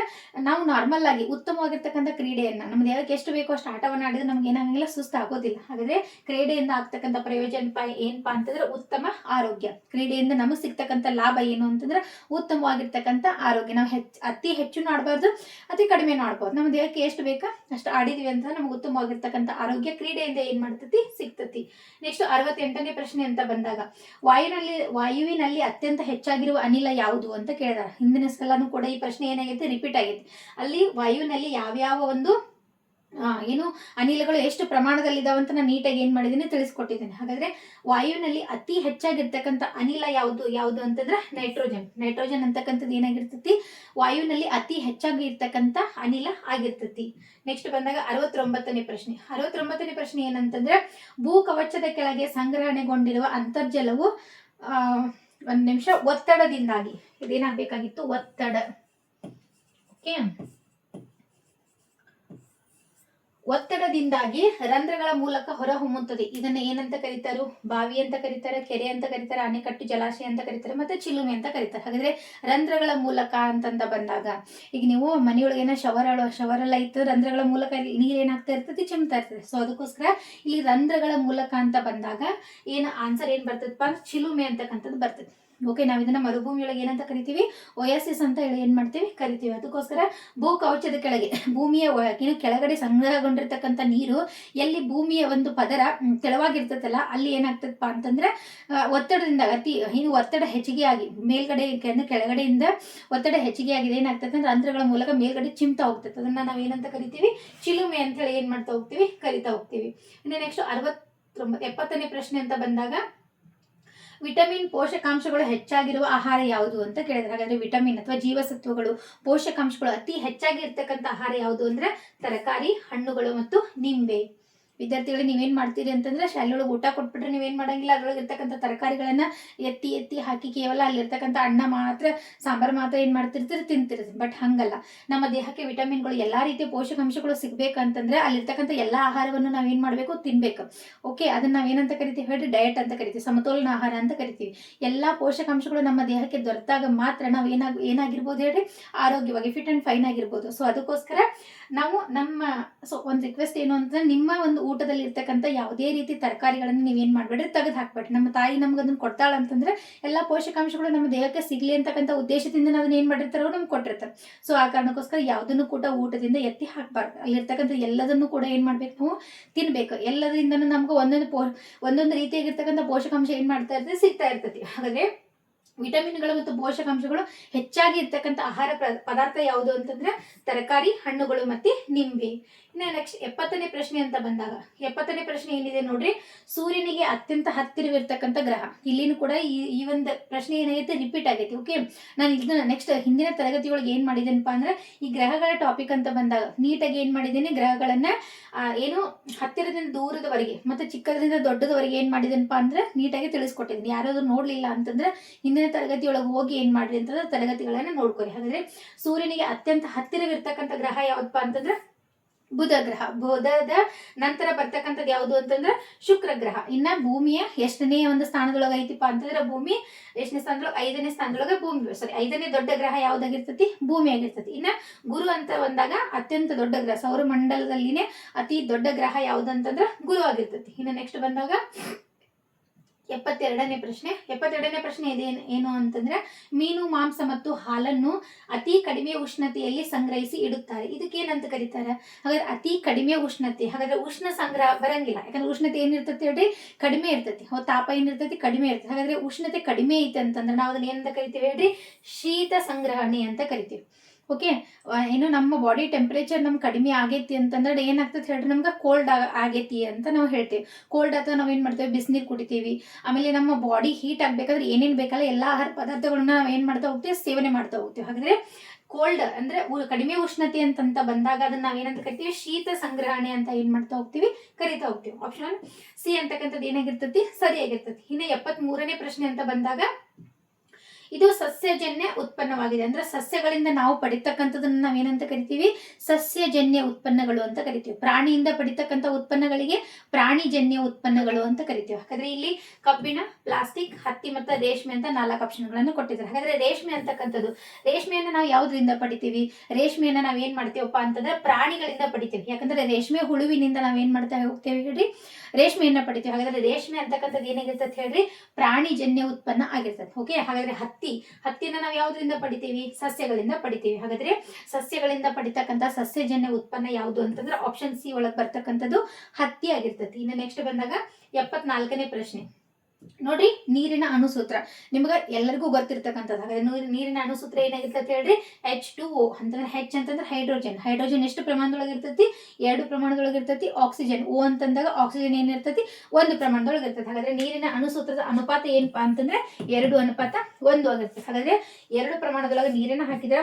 ನಾವು ನಾರ್ಮಲ್ ಆಗಿ ಉತ್ತಮವಾಗಿರ್ತಕ್ಕಂಥ ಕ್ರೀಡೆಯನ್ನ ನಮ್ಮ ದೇಹಕ್ಕೆ ಎಷ್ಟು ಬೇಕೋ ಅಷ್ಟು ಆಟವನ್ನು ಆಡಿದ್ರೆ ನಮ್ಗೆ ಏನಾಗಂಗಿಲ್ಲ, ಸುಸ್ತಾಗೋದಿಲ್ಲ. ಹಾಗಾದ್ರೆ ಕ್ರೀಡೆಯಿಂದ ಆಗ್ತಕ್ಕಂಥ ಪ್ರಯೋಜನ ಏನಪ್ಪಾ ಅಂತಂದ್ರೆ ಉತ್ತಮ ಆರೋಗ್ಯ. ಕ್ರೀಡೆಯಿಂದ ನಮಗೆ ಸಿಗ್ತಕ್ಕಂಥ ಲಾಭ ಏನು ಅಂತಂದ್ರೆ ಉತ್ತಮವಾಗಿರ್ತಕ್ಕಂಥ ಆರೋಗ್ಯ. ನಾವು ಅತಿ ಹೆಚ್ಚು ಆಡಬಾರ್ದು, ಅತಿ ಕಡಿಮೆ ಆಡ್ಬಾರ್ದು. ನಮ್ಮ ದೇಹಕ್ಕೆ ಎಷ್ಟು ಬೇಕಾ ಅಷ್ಟು ಆಡಿದ್ವಿ ಅಂತ ನಮ್ಗೆ ಉತ್ತಮವಾಗಿರ್ತಕ್ಕಂಥ ಆರೋಗ್ಯ ಕ್ರೀಡೆಯಿಂದ ಏನ್ ಮಾಡ್ತತಿ? ಸಿಗ್ತತಿ. ನೆಕ್ಸ್ಟ್ 68ನೇ ಪ್ರಶ್ನೆ ಅಂತ ಬಂದಾಗ, ವಾಯುವಿನಲ್ಲಿ ಅತ್ಯಂತ ಹೆಚ್ಚಾಗಿರುವ ಅನಿಲ ಯಾವುದು ಅಂತ ಕೇಳಿದಾರೆ. ಹಿಂದಿನ ಸಲನೂ ಕೂಡ ಈ ಪ್ರಶ್ನೆ ಏನಾಗೈತೆ? ರಿಪೀಟ್ ಆಗೈತೆ. ಅಲ್ಲಿ ವಾಯುವಿನಲ್ಲಿ ಯಾವ್ಯಾವ ಒಂದು ಅನಿಲಗಳು ಎಷ್ಟು ಪ್ರಮಾಣದಲ್ಲಿದ್ದಾವೆ ಅಂತ ನಾನು ನೀಟಾಗಿ ಏನ್ ಮಾಡಿದ್ದೀನಿ, ತಿಳಿಸ್ಕೊಟ್ಟಿದ್ದೀನಿ. ಹಾಗಾದ್ರೆ ವಾಯುವಿನಲ್ಲಿ ಅತಿ ಹೆಚ್ಚಾಗಿರ್ತಕ್ಕಂಥ ಅನಿಲ ಯಾವುದು ಅಂತಂದ್ರೆ ನೈಟ್ರೋಜನ್ ಅಂತಕ್ಕಂಥದ್ದು ಏನಾಗಿರ್ತತಿ? ವಾಯುವಿನಲ್ಲಿ ಅತಿ ಹೆಚ್ಚಾಗಿ ಇರ್ತಕ್ಕಂಥ ಅನಿಲ ಆಗಿರ್ತತಿ. ನೆಕ್ಸ್ಟ್ ಬಂದಾಗ 69ನೇ ಪ್ರಶ್ನೆ. 69ನೇ ಪ್ರಶ್ನೆ ಏನಂತಂದ್ರೆ, ಭೂ ಕವಚದ ಕೆಳಗೆ ಸಂಗ್ರಹಣೆಗೊಂಡಿರುವ ಅಂತರ್ಜಲವು ಒಂದ್ ನಿಮಿಷ ಒತ್ತಡದಿಂದಾಗಿ, ಇದೇನಾಗಬೇಕಾಗಿತ್ತು? ಒತ್ತಡ. ಓಕೆ, ಒತ್ತಡದಿಂದಾಗಿ ರಂಧ್ರಗಳ ಮೂಲಕ ಹೊರಹೊಮ್ಮುತ್ತದೆ. ಇದನ್ನ ಏನಂತ ಕರೀತಾರು? ಬಾವಿ ಅಂತ ಕರೀತಾರೆ, ಕೆರೆ ಅಂತ ಕರೀತಾರೆ, ಅಣೆಕಟ್ಟು, ಜಲಾಶಯ ಅಂತ ಕರೀತಾರೆ, ಮತ್ತೆ ಚಿಲುಮೆ ಅಂತ ಕರೀತಾರೆ. ಹಾಗಾದ್ರೆ ರಂಧ್ರಗಳ ಮೂಲಕ ಅಂತಂದ ಬಂದಾಗ, ಈಗ ನೀವು ಮನೆಯೊಳಗೇನ ಶವರ್ ಎಲ್ಲ ಇತ್ತು, ರಂಧ್ರಗಳ ಮೂಲಕ ನೀರ್ ಏನಾಗ್ತಾ ಇರ್ತದೆ? ಚಿಮ್ತಾ ಇರ್ತದೆ. ಸೊ ಅದಕ್ಕೋಸ್ಕರ ಇಲ್ಲಿ ರಂಧ್ರಗಳ ಮೂಲಕ ಅಂತ ಬಂದಾಗ ಆನ್ಸರ್ ಏನ್ ಬರ್ತದಪ್ಪ ಅಂದ್ರೆ ಚಿಲುಮೆ ಅಂತಕ್ಕಂಥದ್ದು ಬರ್ತದೆ. ಓಕೆ, ನಾವು ಇದನ್ನ ಮರುಭೂಮಿಯೊಳಗೆ ಏನಂತ ಕರಿತೀವಿ? ಒಯಾಸಿಸ್ ಅಂತ ಹೇಳಿ ಏನ್ ಮಾಡ್ತೀವಿ? ಕರಿತೀವಿ. ಅದಕ್ಕೋಸ್ಕರ ಭೂ ಕವಚದ ಕೆಳಗೆ, ಭೂಮಿಯ ಕೆಳಗಡೆ ಸಂಗ್ರಹಗೊಂಡಿರ್ತಕ್ಕಂಥ ನೀರು ಎಲ್ಲಿ ಭೂಮಿಯ ಒಂದು ಪದರ ತೆಳವಾಗಿರ್ತದಲ್ಲ, ಅಲ್ಲಿ ಏನಾಗ್ತದಪ್ಪ ಅಂತಂದ್ರೆ ಒತ್ತಡದಿಂದ ಒತ್ತಡ ಹೆಚ್ಚಿಗೆ ಆಗಿ ಮೇಲ್ಗಡೆ ಕೆಳಗಡೆಯಿಂದ ಒತ್ತಡ ಹೆಚ್ಚಿಗೆ ಆಗಿದೆ, ಏನಾಗ್ತದೆ ಅಂದ್ರೆ ರಂಧ್ರಗಳ ಮೂಲಕ ಮೇಲ್ಗಡೆ ಚಿಮ್ತಾ ಹೋಗ್ತದೆ. ಅದನ್ನ ನಾವು ಏನಂತ ಕರಿತೀವಿ? ಚಿಲುಮೆ ಅಂತ ಹೇಳಿ ಏನ್ ಮಾಡ್ತಾ ಹೋಗ್ತೀವಿ? ಕರಿತಾ ಹೋಗ್ತೀವಿ. ಇನ್ನು ನೆಕ್ಸ್ಟ್ 70ನೇ ಪ್ರಶ್ನೆ ಅಂತ ಬಂದಾಗ, ವಿಟಮಿನ್ ಪೋಷಕಾಂಶಗಳು ಹೆಚ್ಚಾಗಿರುವ ಆಹಾರ ಯಾವುದು ಅಂತ ಕೇಳಿದ್ರೆ, ಹಾಗಾದ್ರೆ ವಿಟಮಿನ್ ಅಥವಾ ಜೀವಸತ್ವಗಳು, ಪೋಷಕಾಂಶಗಳು ಅತಿ ಹೆಚ್ಚಾಗಿ ಇರ್ತಕ್ಕಂಥ ಆಹಾರ ಯಾವುದು ಅಂದ್ರೆ ತರಕಾರಿ, ಹಣ್ಣುಗಳು ಮತ್ತು ನಿಂಬೆ. ವಿದ್ಯಾರ್ಥಿಗಳು ನೀವೇನ್ ಮಾಡ್ತೀರಿ ಅಂತಂದ್ರೆ ಶಾಲೆಯೊಳಗೆ ಊಟ ಕೊಟ್ಬಿಟ್ರೆ ನೀವೇನ್ ಮಾಡಂಗಿಲ್ಲ, ಅದ್ರೊಳಗೆ ಇರ್ತಕ್ಕಂಥ ತರಕಾರಿಗಳನ್ನ ಎತ್ತಿ ಹಾಕಿ ಕೇವಲ ಅಲ್ಲಿರ್ತಕ್ಕಂಥ ಅನ್ನ ಮಾತ್ರ, ಸಾಂಬಾರ್ ಮಾತ್ರ ಏನ್ ಮಾಡ್ತಿರ್ತೀರಿ? ತಿಂತಿರ್ತೀರಿ. ಬಟ್ ಹಂಗಲ್ಲ, ನಮ್ಮ ದೇಹಕ್ಕೆ ವಿಟಮಿನ್ಗಳು ಎಲ್ಲಾ ರೀತಿಯ ಪೋಷಕಾಂಶಗಳು ಸಿಗ್ಬೇಕಂತಂದ್ರೆ ಅಲ್ಲಿರ್ತಕ್ಕಂಥ ಎಲ್ಲಾ ಆಹಾರವನ್ನು ನಾವೇನ್ ಮಾಡ್ಬೇಕು? ತಿನ್ಬೇಕು. ಓಕೆ, ಅದನ್ನ ನಾವೇನಂತ ಕರಿತೀವಿ ಹೇಳಿ? ಡಯಟ್ ಅಂತ ಕರಿತೀವಿ, ಸಮತೋಲನ ಆಹಾರ ಅಂತ ಕರಿತೀವಿ. ಎಲ್ಲಾ ಪೋಷಕಾಂಶಗಳು ನಮ್ಮ ದೇಹಕ್ಕೆ ದೊರೆತಾಗ ಮಾತ್ರ ನಾವು ಏನಾಗಿರ್ಬೋದು ಹೇಳಿ? ಆರೋಗ್ಯವಾಗಿ ಫಿಟ್ ಅಂಡ್ ಫೈನ್ ಆಗಿರ್ಬೋದು. ಸೊ ಅದಕ್ಕೋಸ್ಕರ ನಾವು ಒಂದು ರಿಕ್ವೆಸ್ಟ್ ಏನು ಅಂತಂದ್ರೆ, ನಿಮ್ಮ ಒಂದು ಊಟದಲ್ಲಿ ಇರ್ತಕ್ಕಂಥ ಯಾವುದೇ ರೀತಿ ತರಕಾರಿಗಳನ್ನು ನೀವೇನ್ ಮಾಡ್ಬೇಡ್ರಿ, ತೆಗೆದು ಹಾಕ್ಬೇಡ್ರಿ. ನಮ್ಮ ತಾಯಿ ನಮ್ಗೆ ಅದನ್ನ ಕೊಡ್ತಾಳ ಅಂತಂದ್ರೆ ಎಲ್ಲಾ ಪೋಷಕಾಂಶಗಳು ನಮ್ಮ ದೇಹಕ್ಕೆ ಸಿಗ್ಲಿ ಅಂತಕ್ಕಂಥ ಉದ್ದೇಶದಿಂದ ಅದನ್ನ ಏನ್ ಮಾಡಿರ್ತಾರೋ ನಮ್ಗೆ ಕೊಟ್ಟಿರ್ತಾರೆ. ಸೊ ಆ ಕಾರಣಕ್ಕೋಸ್ಕರ ಯಾವುದನ್ನು ಕೂಡ ಊಟದಿಂದ ಎತ್ತಿ ಹಾಕ್ಬಾರ್ದು. ಅಲ್ಲಿರ್ತಕ್ಕಂಥ ಎಲ್ಲದನ್ನು ಕೂಡ ಏನ್ ಮಾಡ್ಬೇಕು? ನಾವು ತಿನ್ಬೇಕು. ಎಲ್ಲದರಿಂದನೂ ನಮ್ಗೆ ಒಂದೊಂದು ರೀತಿಯಾಗಿರ್ತಕ್ಕಂಥ ಪೋಷಕಾಂಶ ಏನ್ ಮಾಡ್ತಾ ಇರ್ತದೆ? ಸಿಗ್ತಾ ಇರ್ತೈತಿ. ಹಾಗಾದ್ರೆ ವಿಟಮಿನ್ಗಳು ಮತ್ತು ಪೋಷಕಾಂಶಗಳು ಹೆಚ್ಚಾಗಿ ಇರ್ತಕ್ಕಂಥ ಆಹಾರ ಪದಾರ್ಥ ಯಾವುದು ಅಂತಂದ್ರೆ ತರಕಾರಿ, ಹಣ್ಣುಗಳು ಮತ್ತೆ ನಿಂಬೆ. ಇನ್ನು ನೆಕ್ಸ್ಟ್ 70ನೇ ಪ್ರಶ್ನೆ ಅಂತ ಬಂದಾಗ 70ನೇ ಪ್ರಶ್ನೆ ಏನಿದೆ ನೋಡ್ರಿ, ಸೂರ್ಯನಿಗೆ ಅತ್ಯಂತ ಹತ್ತಿರವಿರ್ತಕ್ಕಂಥ ಗ್ರಹ. ಇಲ್ಲಿನೂ ಕೂಡ ಈ ಒಂದು ಪ್ರಶ್ನೆ ಏನಾಗೈತೆ ರಿಪೀಟ್ ಆಗೈತಿ. ಓಕೆ, ನಾನು ಇದನ್ನ ನೆಕ್ಸ್ಟ್ ಹಿಂದಿನ ತರಗತಿಯೊಳಗೆ ಏನ್ ಮಾಡಿದ್ದೇನಪ್ಪ ಅಂದ್ರೆ ಈ ಗ್ರಹಗಳ ಟಾಪಿಕ್ ಅಂತ ಬಂದಾಗ ನೀಟಾಗಿ ಏನ್ ಮಾಡಿದ್ದೇನೆ, ಗ್ರಹಗಳನ್ನ ಏನು ಹತ್ತಿರದಿಂದ ದೂರದವರೆಗೆ ಮತ್ತೆ ಚಿಕ್ಕದರಿಂದ ದೊಡ್ಡದವರೆಗೆ ಏನ್ ಮಾಡಿದೇನಪ್ಪ ಅಂದ್ರೆ ನೀಟಾಗಿ ತಿಳಿಸ್ಕೊಟ್ಟಿದ್ದೀನಿ. ಯಾರಾದ್ರೂ ನೋಡ್ಲಿಲ್ಲ ಅಂತಂದ್ರೆ ಹಿಂದಿನ ತರಗತಿಯೊಳಗೆ ಹೋಗಿ ಏನ್ ಮಾಡ್ರಿ ಅಂತಂದ್ರೆ ತರಗತಿಗಳನ್ನ ನೋಡ್ಕೊರಿ. ಹಾಗಾದ್ರೆ ಸೂರ್ಯನಿಗೆ ಅತ್ಯಂತ ಹತ್ತಿರವಿರ್ತಕ್ಕಂಥ ಗ್ರಹ ಯಾವದಪ್ಪ ಅಂತಂದ್ರೆ ಬುಧ ಗ್ರಹ. ಬುಧದ ನಂತರ ಬರ್ತಕ್ಕಂಥದ್ದು ಯಾವುದು ಅಂತಂದ್ರೆ ಶುಕ್ರ ಗ್ರಹ. ಇನ್ನ ಭೂಮಿಯ ಎಷ್ಟನೇ ಒಂದು ಸ್ಥಾನದೊಳಗೆ ಐತಿಪ್ಪ ಅಂತಂದ್ರೆ ಭೂಮಿ ಎಷ್ಟನೇ ಸ್ಥಾನದೊಳಗೆ, 5ನೇ ಸ್ಥಾನದೊಳಗೆ ಭೂಮಿ, ಸಾರಿ 5ನೇ ದೊಡ್ಡ ಗ್ರಹ ಯಾವ್ದಾಗಿರ್ತತಿ, ಭೂಮಿ ಆಗಿರ್ತತಿ. ಇನ್ನ ಗುರು ಅಂತ ಬಂದಾಗ ಅತ್ಯಂತ ದೊಡ್ಡ ಗ್ರಹ, ಸೌರಮಂಡಲದಲ್ಲಿನೇ ಅತಿ ದೊಡ್ಡ ಗ್ರಹ ಯಾವ್ದಂತಂದ್ರೆ ಗುರು ಆಗಿರ್ತತಿ. ಇನ್ನು ನೆಕ್ಸ್ಟ್ ಬಂದಾಗ 72ನೇ ಪ್ರಶ್ನೆ. 72ನೇ ಪ್ರಶ್ನೆ ಏನು ಅಂತಂದ್ರೆ ಮೀನು, ಮಾಂಸ ಮತ್ತು ಹಾಲನ್ನು ಅತಿ ಕಡಿಮೆ ಉಷ್ಣತೆಯಲ್ಲಿ ಸಂಗ್ರಹಿಸಿ ಇಡುತ್ತಾರೆ. ಇದಕ್ಕೇನಂತ ಕರೀತಾರೆ? ಹಾಗಾದ್ರೆ ಅತಿ ಕಡಿಮೆ ಉಷ್ಣತೆ, ಹಾಗಾದ್ರೆ ಉಷ್ಣ ಸಂಗ್ರಹ ಬರಂಗಿಲ್ಲ. ಯಾಕಂದ್ರೆ ಉಷ್ಣತೆ ಏನಿರ್ತತಿ ಹೇಳ್ರಿ, ಕಡಿಮೆ ಇರ್ತತಿ. ತಾಪ ಏನಿರ್ತತಿ, ಕಡಿಮೆ ಇರ್ತದೆ. ಹಾಗಾದ್ರೆ ಉಷ್ಣತೆ ಕಡಿಮೆ ಐತೆ ಅಂತಂದ್ರೆ ನಾವು ಅದನ್ನ ಏನಂತ ಕರಿತೀವಿ ಹೇಳ್ರಿ, ಶೀತ ಸಂಗ್ರಹಣೆ ಅಂತ ಕರಿತೀವಿ. ಓಕೆ, ಏನು ನಮ್ಮ ಬಾಡಿ ಟೆಂಪರೇಚರ್ ನಮ್ಗೆ ಕಡಿಮೆ ಆಗೈತಿ ಅಂತಂದ್ರೆ ಏನಾಗ್ತದೆ ಹೇಳ್ರಿ, ನಮ್ಗೆ ಕೋಲ್ಡ್ ಆಗೈತಿ ಅಂತ ನಾವು ಹೇಳ್ತೀವಿ. ಕೋಲ್ಡ್ ಅಥವಾ ನಾವೇನ್ ಮಾಡ್ತೇವೆ, ಬಿಸಿನೀರು ಕುಡಿತೀವಿ. ಆಮೇಲೆ ನಮ್ಮ ಬಾಡಿ ಹೀಟ್ ಆಗ್ಬೇಕಾದ್ರೆ ಏನೇನ್ ಬೇಕಲ್ಲ ಎಲ್ಲಾ ಆಹಾರ ಪದಾರ್ಥಗಳನ್ನ ನಾವು ಏನ್ ಮಾಡ್ತಾ ಹೋಗ್ತೀವಿ, ಸೇವನೆ ಮಾಡ್ತಾ ಹೋಗ್ತೀವಿ. ಹಾಗಾದ್ರೆ ಕೋಲ್ಡ್ ಅಂದ್ರೆ ಕಡಿಮೆ ಉಷ್ಣತೆ ಅಂತ ಬಂದಾಗ ಅದನ್ನ ನಾವೇನಂತ ಕರಿತೀವಿ, ಶೀತ ಸಂಗ್ರಹಣೆ ಅಂತ ಏನ್ ಮಾಡ್ತಾ ಹೋಗ್ತೀವಿ, ಕರಿತಾ ಹೋಗ್ತೀವಿ. ಆಪ್ಷನ್ ಸಿ ಅಂತಕ್ಕಂಥದ್ದು ಏನಾಗಿರ್ತತಿ, ಸರಿಯಾಗಿರ್ತತಿ. ಇನ್ನು 73ನೇ ಪ್ರಶ್ನೆ ಅಂತ ಬಂದಾಗ ಇದು ಸಸ್ಯಜನ್ಯ ಉತ್ಪನ್ನವಾಗಿದೆ. ಅಂದ್ರೆ ಸಸ್ಯಗಳಿಂದ ನಾವು ಪಡಿತಕ್ಕಂಥದನ್ನ ನಾವೇನಂತ ಕರಿತೀವಿ, ಸಸ್ಯಜನ್ಯ ಉತ್ಪನ್ನಗಳು ಅಂತ ಕರಿತೀವಿ. ಪ್ರಾಣಿಯಿಂದ ಪಡಿತಕ್ಕಂಥ ಉತ್ಪನ್ನಗಳಿಗೆ ಪ್ರಾಣಿಜನ್ಯ ಉತ್ಪನ್ನಗಳು ಅಂತ ಕರಿತೀವಿ. ಹಾಗಾದ್ರೆ ಇಲ್ಲಿ ಕಬ್ಬಿಣ, ಪ್ಲಾಸ್ಟಿಕ್, ಹತ್ತಿ ಮತ್ತು ರೇಷ್ಮೆ ಅಂತ 4 ಆಪ್ಷನ್ಗಳನ್ನು ಕೊಟ್ಟಿದ್ದಾರೆ. ಹಾಗಾದ್ರೆ ರೇಷ್ಮೆ ಅಂತಕ್ಕಂಥದ್ದು, ರೇಷ್ಮೆಯನ್ನ ನಾವು ಯಾವ್ದ್ರಿಂದ ಪಡಿತೀವಿ, ರೇಷ್ಮೆಯನ್ನ ನಾವ್ ಏನ್ ಮಾಡ್ತೀವಪ್ಪ ಅಂತಂದ್ರೆ ಪ್ರಾಣಿಗಳಿಂದ ಪಡಿತೀವಿ. ಯಾಕಂದ್ರೆ ರೇಷ್ಮೆ ಹುಳುವಿನಿಂದ ನಾವೇನ್ ಮಾಡ್ತಾ ಹೋಗ್ತೇವೆ ಹೇಳ್ರಿ, ರೇಷ್ಮೆಯನ್ನ ಪಡಿತೀವಿ. ಹಾಗಾದ್ರೆ ರೇಷ್ಮೆ ಅಂತಕ್ಕಂಥದ್ದು ಏನಾಗಿರ್ತದೆ ಹೇಳ್ರಿ, ಪ್ರಾಣಿಜನ್ಯ ಉತ್ಪನ್ನ ಆಗಿರ್ತದೆ. ಓಕೆ, ಹಾಗಾದ್ರೆ ಹತ್ತಿನ ನಾವು ಯಾವ್ದ್ರಿಂದ ಪಡಿತೀವಿ, ಸಸ್ಯಗಳಿಂದ ಪಡಿತೀವಿ. ಹಾಗಾದ್ರೆ ಸಸ್ಯಗಳಿಂದ ಪಡಿತಕ್ಕಂಥ ಸಸ್ಯಜನ್ಯ ಉತ್ಪನ್ನ ಯಾವುದು ಅಂತಂದ್ರೆ ಆಪ್ಷನ್ ಸಿ ಒಳಗೆ ಬರ್ತಕ್ಕಂಥದ್ದು ಹತ್ತಿ ಆಗಿರ್ತದೆ. ಇನ್ನು ನೆಕ್ಸ್ಟ್ ಬಂದಾಗ 74ನೇ ಪ್ರಶ್ನೆ ನೋಡ್ರಿ, ನೀರಿನ ಅಣುಸೂತ್ರ ನಿಮ್ಗೆ ಎಲ್ಲರಿಗೂ ಗೊತ್ತಿರ್ತಕ್ಕಂಥದ್ದು. ಹಾಗಾದ್ರೆ ನೀರಿನ ಅಣುಸೂತ್ರ ಏನಾಗಿರ್ತದೆ ಹೇಳ್ರಿ, H2O ಅಂತಂದ್ರೆ H ಅಂತಂದ್ರೆ ಹೈಡ್ರೋಜನ್. ಹೈಡ್ರೋಜನ್ ಎಷ್ಟು ಪ್ರಮಾಣದೊಳಗೆ ಇರ್ತತಿ, 2 ಪ್ರಮಾಣದೊಳಗೆ ಇರ್ತತಿ. ಆಕ್ಸಿಜನ್ O ಅಂತಂದಾಗ ಆಕ್ಸಿಜನ್ ಏನಿರ್ತತಿ, 1 ಪ್ರಮಾಣದೊಳಗೆ ಇರ್ತದೆ. ಹಾಗಾದ್ರೆ ನೀರಿನ ಅಣುಸೂತ್ರದ ಅನುಪಾತ ಏನಪ್ಪಾ ಅಂತಂದ್ರೆ 2:1 ಆಗಿರ್ತದೆ. ಹಾಗಾದ್ರೆ 2 ಪ್ರಮಾಣದೊಳಗೆ ನೀರನ್ನ ಹಾಕಿದ್ರೆ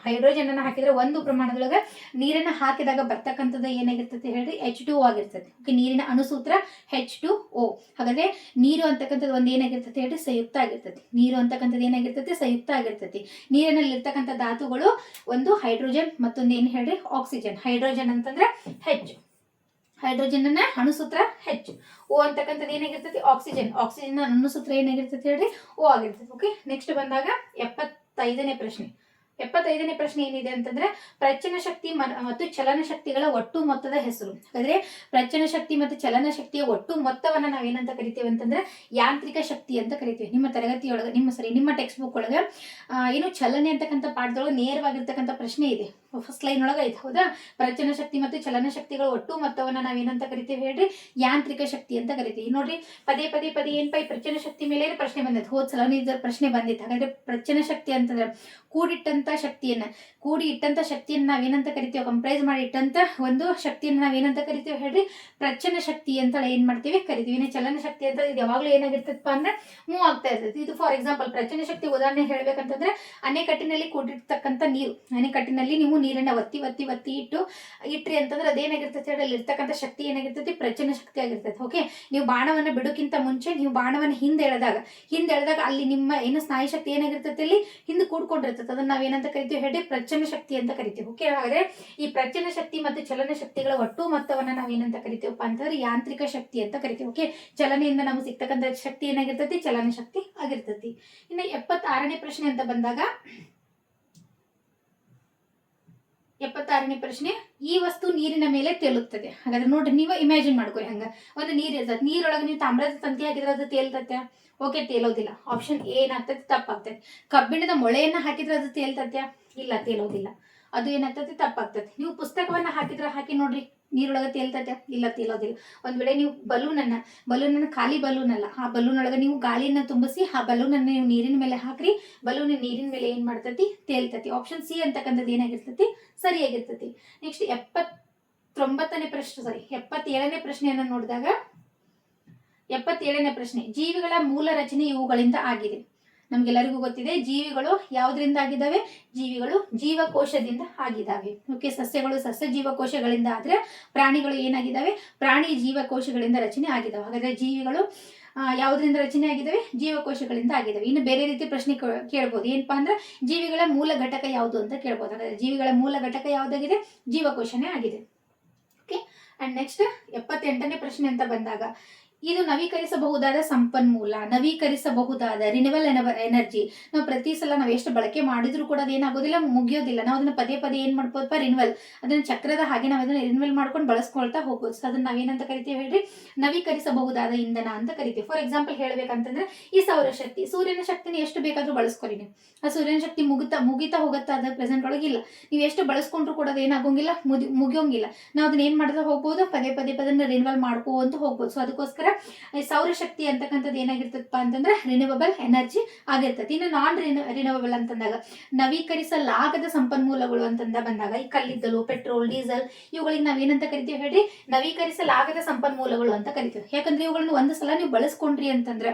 ಹೈಡ್ರೋಜನ್ ಅನ್ನ ಹಾಕಿದ್ರೆ 1 ಪ್ರಮಾಣದೊಳಗೆ ನೀರನ್ನ ಹಾಕಿದಾಗ ಬರ್ತಕ್ಕಂಥದ್ದು ಏನಾಗಿರ್ತದೆ ಹೇಳ್ರಿ, H2O ಆಗಿರ್ತದೆ. ಓಕೆ, ನೀರಿನ ಅಣುಸೂತ್ರ H2O. ಹಾಗಾದ್ರೆ ನೀರು ಅಂತಕ್ಕಂಥದ್ದು ಒಂದು ಏನಾಗಿರ್ತದೆ ಹೇಳ್ರಿ, ಸಂಯುಕ್ತ ಆಗಿರ್ತದೆ. ನೀರು ಅಂತಕ್ಕಂಥದ್ದು ಏನಾಗಿರ್ತದೆ, ಸಂಯುಕ್ತ ಆಗಿರ್ತದೆ. ನೀರಿನಲ್ಲಿ ಇರ್ತಕ್ಕಂಥ ಧಾತುಗಳು ಒಂದು ಹೈಡ್ರೋಜನ್, ಮತ್ತೊಂದು ಏನ್ ಹೇಳ್ರಿ, ಆಕ್ಸಿಜನ್. ಹೈಡ್ರೋಜನ್ ಅಂತಂದ್ರೆ H, ಹೈಡ್ರೋಜನ್ ಅನ್ನ ಅಣುಸೂತ್ರ H. O ಅಂತಕ್ಕಂಥದ್ದು ಏನಾಗಿರ್ತದೆ, ಆಕ್ಸಿಜನ್. ಆಕ್ಸಿಜನ್ ಅಣುಸೂತ್ರ ಏನಾಗಿರ್ತದೆ ಹೇಳ್ರಿ, O ಆಗಿರ್ತದೆ. ಓಕೆ, ನೆಕ್ಸ್ಟ್ ಬಂದಾಗ 75ನೇ ಪ್ರಶ್ನೆ. 75ನೇ ಪ್ರಶ್ನೆ ಏನಿದೆ ಅಂತಂದ್ರೆ ಪ್ರಚನ ಶಕ್ತಿ ಮತ್ತು ಚಲನ ಶಕ್ತಿಗಳ ಒಟ್ಟು ಮೊತ್ತದ ಹೆಸರು. ಹಾಗಾದ್ರೆ ಪ್ರಚನ ಶಕ್ತಿ ಮತ್ತು ಚಲನ ಶಕ್ತಿಯ ಒಟ್ಟು ಮೊತ್ತವನ್ನ ನಾವೇನಂತ ಕರಿತೀವಿ ಅಂತಂದ್ರೆ ಯಾಂತ್ರಿಕ ಶಕ್ತಿ ಅಂತ ಕರಿತೀವಿ. ನಿಮ್ಮ ತರಗತಿಯೊಳಗೆ ನಿಮ್ಮ ಟೆಕ್ಸ್ಟ್ ಬುಕ್ ಒಳಗೆ ಏನು ಚಲನೆ ಅಂತಕ್ಕಂಥ ಪಾಠದೊಳಗೆ ನೇರವಾಗಿರ್ತಕ್ಕಂಥ ಪ್ರಶ್ನೆ ಇದೆ, ಫಸ್ಟ್ ಲೈನ್ ಒಳಗೆ ಐತೆ. ಹೌದಾ, ಪ್ರಚನ ಶಕ್ತಿ ಮತ್ತು ಚಲನ ಶಕ್ತಿಗಳ ಒಟ್ಟು ಮೊತ್ತವನ್ನ ನಾವೇನಂತ ಕರಿತೀವಿ ಹೇಳ್ರಿ, ಯಾಂತ್ರಿಕ ಶಕ್ತಿ ಅಂತ ಕರಿತೀವಿ. ನೋಡ್ರಿ, ಪದೇ ಏನ್ಪಾ ಈ ಪ್ರಚನ ಶಕ್ತಿ ಮೇಲೆ ಪ್ರಶ್ನೆ ಬಂದಿತ್ತು, ಹೋದ್ ಸಲ ಪ್ರಶ್ನೆ ಬಂದಿತ್ತು. ಹಾಗಾದ್ರೆ ಪ್ರಚನ ಶಕ್ತಿ ಅಂತಂದ್ರೆ ಕೂಡಿ ಇಟ್ಟಂತ ಶಕ್ತಿಯನ್ನ ನಾವೇನಂತ ಕರಿತೀವಿ, ಕಂಪ್ರೈಸ್ ಮಾಡಿ ಇಟ್ಟಂತ ಒಂದು ಶಕ್ತಿಯನ್ನ ನಾವೇನಂತ ಕರಿತೀವಿ ಹೇಳ್ರಿ, ಪ್ರಚನ ಶಕ್ತಿ ಅಂತ ಏನ್ ಮಾಡ್ತೀವಿ ಕರಿತೀವಿ. ಇನ್ನು ಚಲನ ಶಕ್ತಿ ಅಂತ ಇದು ಯಾವಾಗ್ಲೂ ಏನಾಗಿರ್ತದಪ್ಪ ಅಂದ್ರೆ ಮೂವ್ ಆಗ್ತಾ ಇರ್ತದೆ. ಇದು ಫಾರ್ ಎಕ್ಸಾಂಪಲ್ ಪ್ರಚನ ಶಕ್ತಿ ಉದಾಹರಣೆ ಹೇಳ್ಬೇಕಂತಂದ್ರೆ ಅಣೆಕಟ್ಟಿನಲ್ಲಿ ಕೂಡಿರ್ತಕ್ಕಂಥ ನೀರು, ಅಣೆಕಟ್ಟಿನಲ್ಲಿ ನೀವು ನೀರನ್ನ ಒತ್ತಿ ಇಟ್ರಿ ಅಂತಂದ್ರೆ ಅದೇನಾಗಿರ್ತದೆ ಹೇಳಿ, ಅಲ್ಲಿ ಇರ್ತಕ್ಕಂಥ ಶಕ್ತಿ ಏನಾಗಿರ್ತದೆ, ಪ್ರಚನ ಶಕ್ತಿ ಆಗಿರ್ತದೆ. ಓಕೆ, ನೀವು ಬಾಣವನ್ನ ಬಿಡೋಕ್ಕಿಂತ ಮುಂಚೆ ನೀವು ಬಾಣವನ್ನ ಹಿಂದೆ ಎಳೆದಾಗ ಅಲ್ಲಿ ನಿಮ್ಮ ಏನು ಸ್ನಾಯು ಶಕ್ತಿ ಏನಾಗಿರ್ತದೆ, ಅಲ್ಲಿ ಹಿಂದೆ ಕೂಡ್ಕೊಂಡಿರ್ತದೆ. ಅದನ್ನ ನಾವೇನಂತ ಕರಿತೀವಿ ಹೇಳಿ, ಪ್ರಚನ ಶಕ್ತಿ ಅಂತ ಕರಿತೀವಿ. ಓಕೆ, ಹಾಗಾದ್ರೆ ಈ ಪ್ರಚನ ಶಕ್ತಿ ಮತ್ತು ಚಲನ ಶಕ್ತಿಗಳ ಒಟ್ಟು ಮೊತ್ತವನ್ನ ನಾವೇನಂತ ಕರಿತೀವಪ್ಪ ಅಂತಂದ್ರೆ ಯಾಂತ್ರಿಕ ಶಕ್ತಿ ಅಂತ ಕರಿತೀವಿ. ಓಕೆ, ಚಲನೆಯಿಂದ ನಮಗೆ ಸಿಗ್ತಕ್ಕಂಥ ಶಕ್ತಿ ಏನಾಗಿರ್ತತಿ, ಚಲನ ಶಕ್ತಿ ಆಗಿರ್ತತಿ. ಇನ್ನು 76ನೇ ಪ್ರಶ್ನೆ ಅಂತ ಬಂದಾಗ 76ನೇ ಪ್ರಶ್ನೆ, ಈ ವಸ್ತು ನೀರಿನ ಮೇಲೆ ತೇಲುತ್ತದೆ. ಹಾಗಾದ್ರೆ ನೋಡ್ರಿ, ನೀವು ಇಮ್ಯಾಜಿನ್ ಮಾಡ್ಕೊರಿ, ಹಂಗ ಒಂದು ನೀರ್ ಇರ್ತದೆ, ನೀರೊಳಗೆ ನೀವು ತಾಮ್ರದ ತಂತಿ ಹಾಕಿದ್ರೆ ಅದು ತೇಲ್ತತೆ? ಓಕೆ, ತೇಲೋದಿಲ್ಲ. ಆಪ್ಷನ್ ಎ ಏನಾಗ್ತದೆ, ತಪ್ಪಾಗ್ತದೆ. ಕಬ್ಬಿಣದ ಮೊಳೆಯನ್ನ ಹಾಕಿದ್ರೆ ಅದು ತೇಲ್ತತೆ? ಇಲ್ಲ, ತೇಲೋದಿಲ್ಲ. ಅದು ಏನಾಗ್ತದೆ, ತಪ್ಪಾಗ್ತದೆ. ನೀವು ಪುಸ್ತಕವನ್ನ ಹಾಕಿ ನೋಡ್ರಿ, ನೀರೊಳಗೆ ತೇಲ್ತತೆ? ಇಲ್ಲ, ತೇಲೋದಿಲ್ಲ. ಒಂದ್ ವೇಳೆ ನೀವು ಬಲೂನನ್ನ ಖಾಲಿ ಬಲೂನ್ ಅಲ್ಲ, ಆ ಬಲೂನ್ ಒಳಗೆ ನೀವು ಗಾಳಿಯನ್ನ ತುಂಬಿಸಿ ಆ ಬಲೂನ್ ಅನ್ನ ನೀವು ನೀರಿನ ಮೇಲೆ ಹಾಕ್ರಿ, ಬಲೂನ್ ನೀರಿನ ಮೇಲೆ ಏನ್ ಮಾಡ್ತತಿ, ತೇಲ್ತತಿ. ಆಪ್ಷನ್ ಸಿ ಅಂತಕ್ಕಂಥದ್ದು ಏನಾಗಿರ್ತತಿ, ಸರಿಯಾಗಿರ್ತತಿ. ನೆಕ್ಸ್ಟ್ 77ನೇ ಪ್ರಶ್ನೆಯನ್ನು ನೋಡಿದಾಗ 77ನೇ ಪ್ರಶ್ನೆ, ಜೀವಿಗಳ ಮೂಲ ರಚನೆ ಇವುಗಳಿಂದ ಆಗಿದೆ. ನಮ್ಗೆಲ್ಲರಿಗೂ ಗೊತ್ತಿದೆ ಜೀವಿಗಳು ಯಾವುದರಿಂದ ಆಗಿದ್ದಾವೆ, ಜೀವಿಗಳು ಜೀವಕೋಶದಿಂದ ಆಗಿದ್ದಾವೆ. ಓಕೆ, ಸಸ್ಯಗಳು ಸಸ್ಯ ಜೀವಕೋಶಗಳಿಂದ ಆದ್ರೆ ಪ್ರಾಣಿಗಳು ಏನಾಗಿದ್ದಾವೆ, ಪ್ರಾಣಿ ಜೀವಕೋಶಗಳಿಂದ ರಚನೆ ಆಗಿದ್ದಾವೆ. ಹಾಗಾದ್ರೆ ಜೀವಿಗಳು ಯಾವುದರಿಂದ ರಚನೆ ಆಗಿದ್ದಾವೆ, ಜೀವಕೋಶಗಳಿಂದ ಆಗಿದ್ದಾವೆ. ಇನ್ನು ಬೇರೆ ರೀತಿ ಪ್ರಶ್ನೆ ಕೇಳ್ಬೋದು, ಏನಪ್ಪಾ ಅಂದ್ರೆ ಜೀವಿಗಳ ಮೂಲ ಘಟಕ ಯಾವುದು ಅಂತ ಕೇಳ್ಬೋದು. ಹಾಗಾದ್ರೆ ಜೀವಿಗಳ ಮೂಲ ಘಟಕ ಯಾವುದಾಗಿದೆ, ಜೀವಕೋಶನೇ ಆಗಿದೆ. ಓಕೆ, ಅಂಡ್ ನೆಕ್ಸ್ಟ್ 78ನೇ ಪ್ರಶ್ನೆ ಅಂತ ಬಂದಾಗ, ಇದು ನವೀಕರಿಸಬಹುದಾದ ಸಂಪನ್ಮೂಲ, ನವೀಕರಿಸಬಹುದಾದ ರಿನ್ಯೂವಲ್ ಎನರ್ಜಿ. ನಾವು ಪ್ರತಿ ಸಲ ನಾವು ಎಷ್ಟು ಬಳಕೆ ಮಾಡಿದ್ರು ಕೂಡ ಅದೇನಾಗೋದಿಲ್ಲ, ಮುಗಿಯೋದಿಲ್ಲ. ನಾವು ಅದನ್ನ ಪದೇ ಪದೇ ಏನ್ ಮಾಡ್ಬೋದಪ್ಪ, ರಿನ್ಯೂವಲ್, ಅದನ್ನ ಚಕ್ರದ ಹಾಗೆ ನಾವು ಅದನ್ನ ರಿನ್ಯೂವಲ್ ಮಾಡ್ಕೊಂಡು ಬಳಸ್ಕೊಳ್ತಾ ಹೋಗ್ಬೋದು. ಸೊ ಅದನ್ನ ನಾವೇನಂತ ಕರಿತೀವಿ ಹೇಳ್ರಿ, ನವೀಕರಿಸಬಹುದಾದ ಇಂಧನ ಅಂತ ಕರಿತೀವಿ. ಫಾರ್ ಎಕ್ಸಾಂಪಲ್ ಹೇಳ್ಬೇಕಂತಂದ್ರೆ ಈ ಸೌರಶಕ್ತಿ, ಸೂರ್ಯನ ಶಕ್ತಿನ ಎಷ್ಟು ಬೇಕಾದ್ರೂ ಬಳಸ್ಕೊರಿ ನೀವು. ಆ ಸೂರ್ಯನ ಶಕ್ತಿ ಮುಗಿತಾ ಹೋಗುತ್ತಾ, ಅದ ಪ್ರೆಸೆಂಟ್ ಒಳಗಿಲ್ಲ. ನೀವು ಎಷ್ಟು ಬಳಸ್ಕೊಂಡ್ರು ಕೂಡ ಅದೇನಾಗೋಂಗಿಲ್ಲ, ಮುಗಿಯೋಂಗಿಲ್ಲ. ನಾವು ಅದನ್ನ ಏನ್ ಮಾಡ್ತಾ ಹೋಗ್ಬೋದು, ಪದೇ ರಿನ್ಯೂವಲ್ ಮಾಡ್ಕೊಂತ ಹೋಗ್ಬೋದು. ಸೊ ಅದಕ್ಕೋಸ್ಕರ ಸೌರಶಕ್ತಿ ಅಂತಕ್ಕಂಥದ್ದು ಏನಾಗಿರ್ತದಪ್ಪ ಅಂತಂದ್ರೆ ರಿನ್ಯೂವಬಲ್ ಎನರ್ಜಿ ಆಗಿರ್ತದೆ. ಇನ್ನು ನಾನ್ ರಿನ್ಯೂವಬಲ್ ಅಂತಂದಾಗ, ನವೀಕರಿಸಲಾಗದ ಸಂಪನ್ಮೂಲಗಳು ಅಂತಂದ ಬಂದಾಗ, ಈ ಕಲ್ಲಿದ್ದಲು, ಪೆಟ್ರೋಲ್, ಡೀಸೆಲ್, ಇವುಗಳಿಗೆ ನಾವೇನಂತ ಕರಿತೀವಿ ಹೇಳ್ರಿ, ನವೀಕರಿಸಲಾಗದ ಸಂಪನ್ಮೂಲಗಳು ಅಂತ ಕರಿತೀವಿ. ಯಾಕಂದ್ರೆ ಇವುಗಳನ್ನು ಒಂದು ಸಲ ನೀವು ಬಳಸ್ಕೊಂಡ್ರಿ ಅಂತಂದ್ರೆ,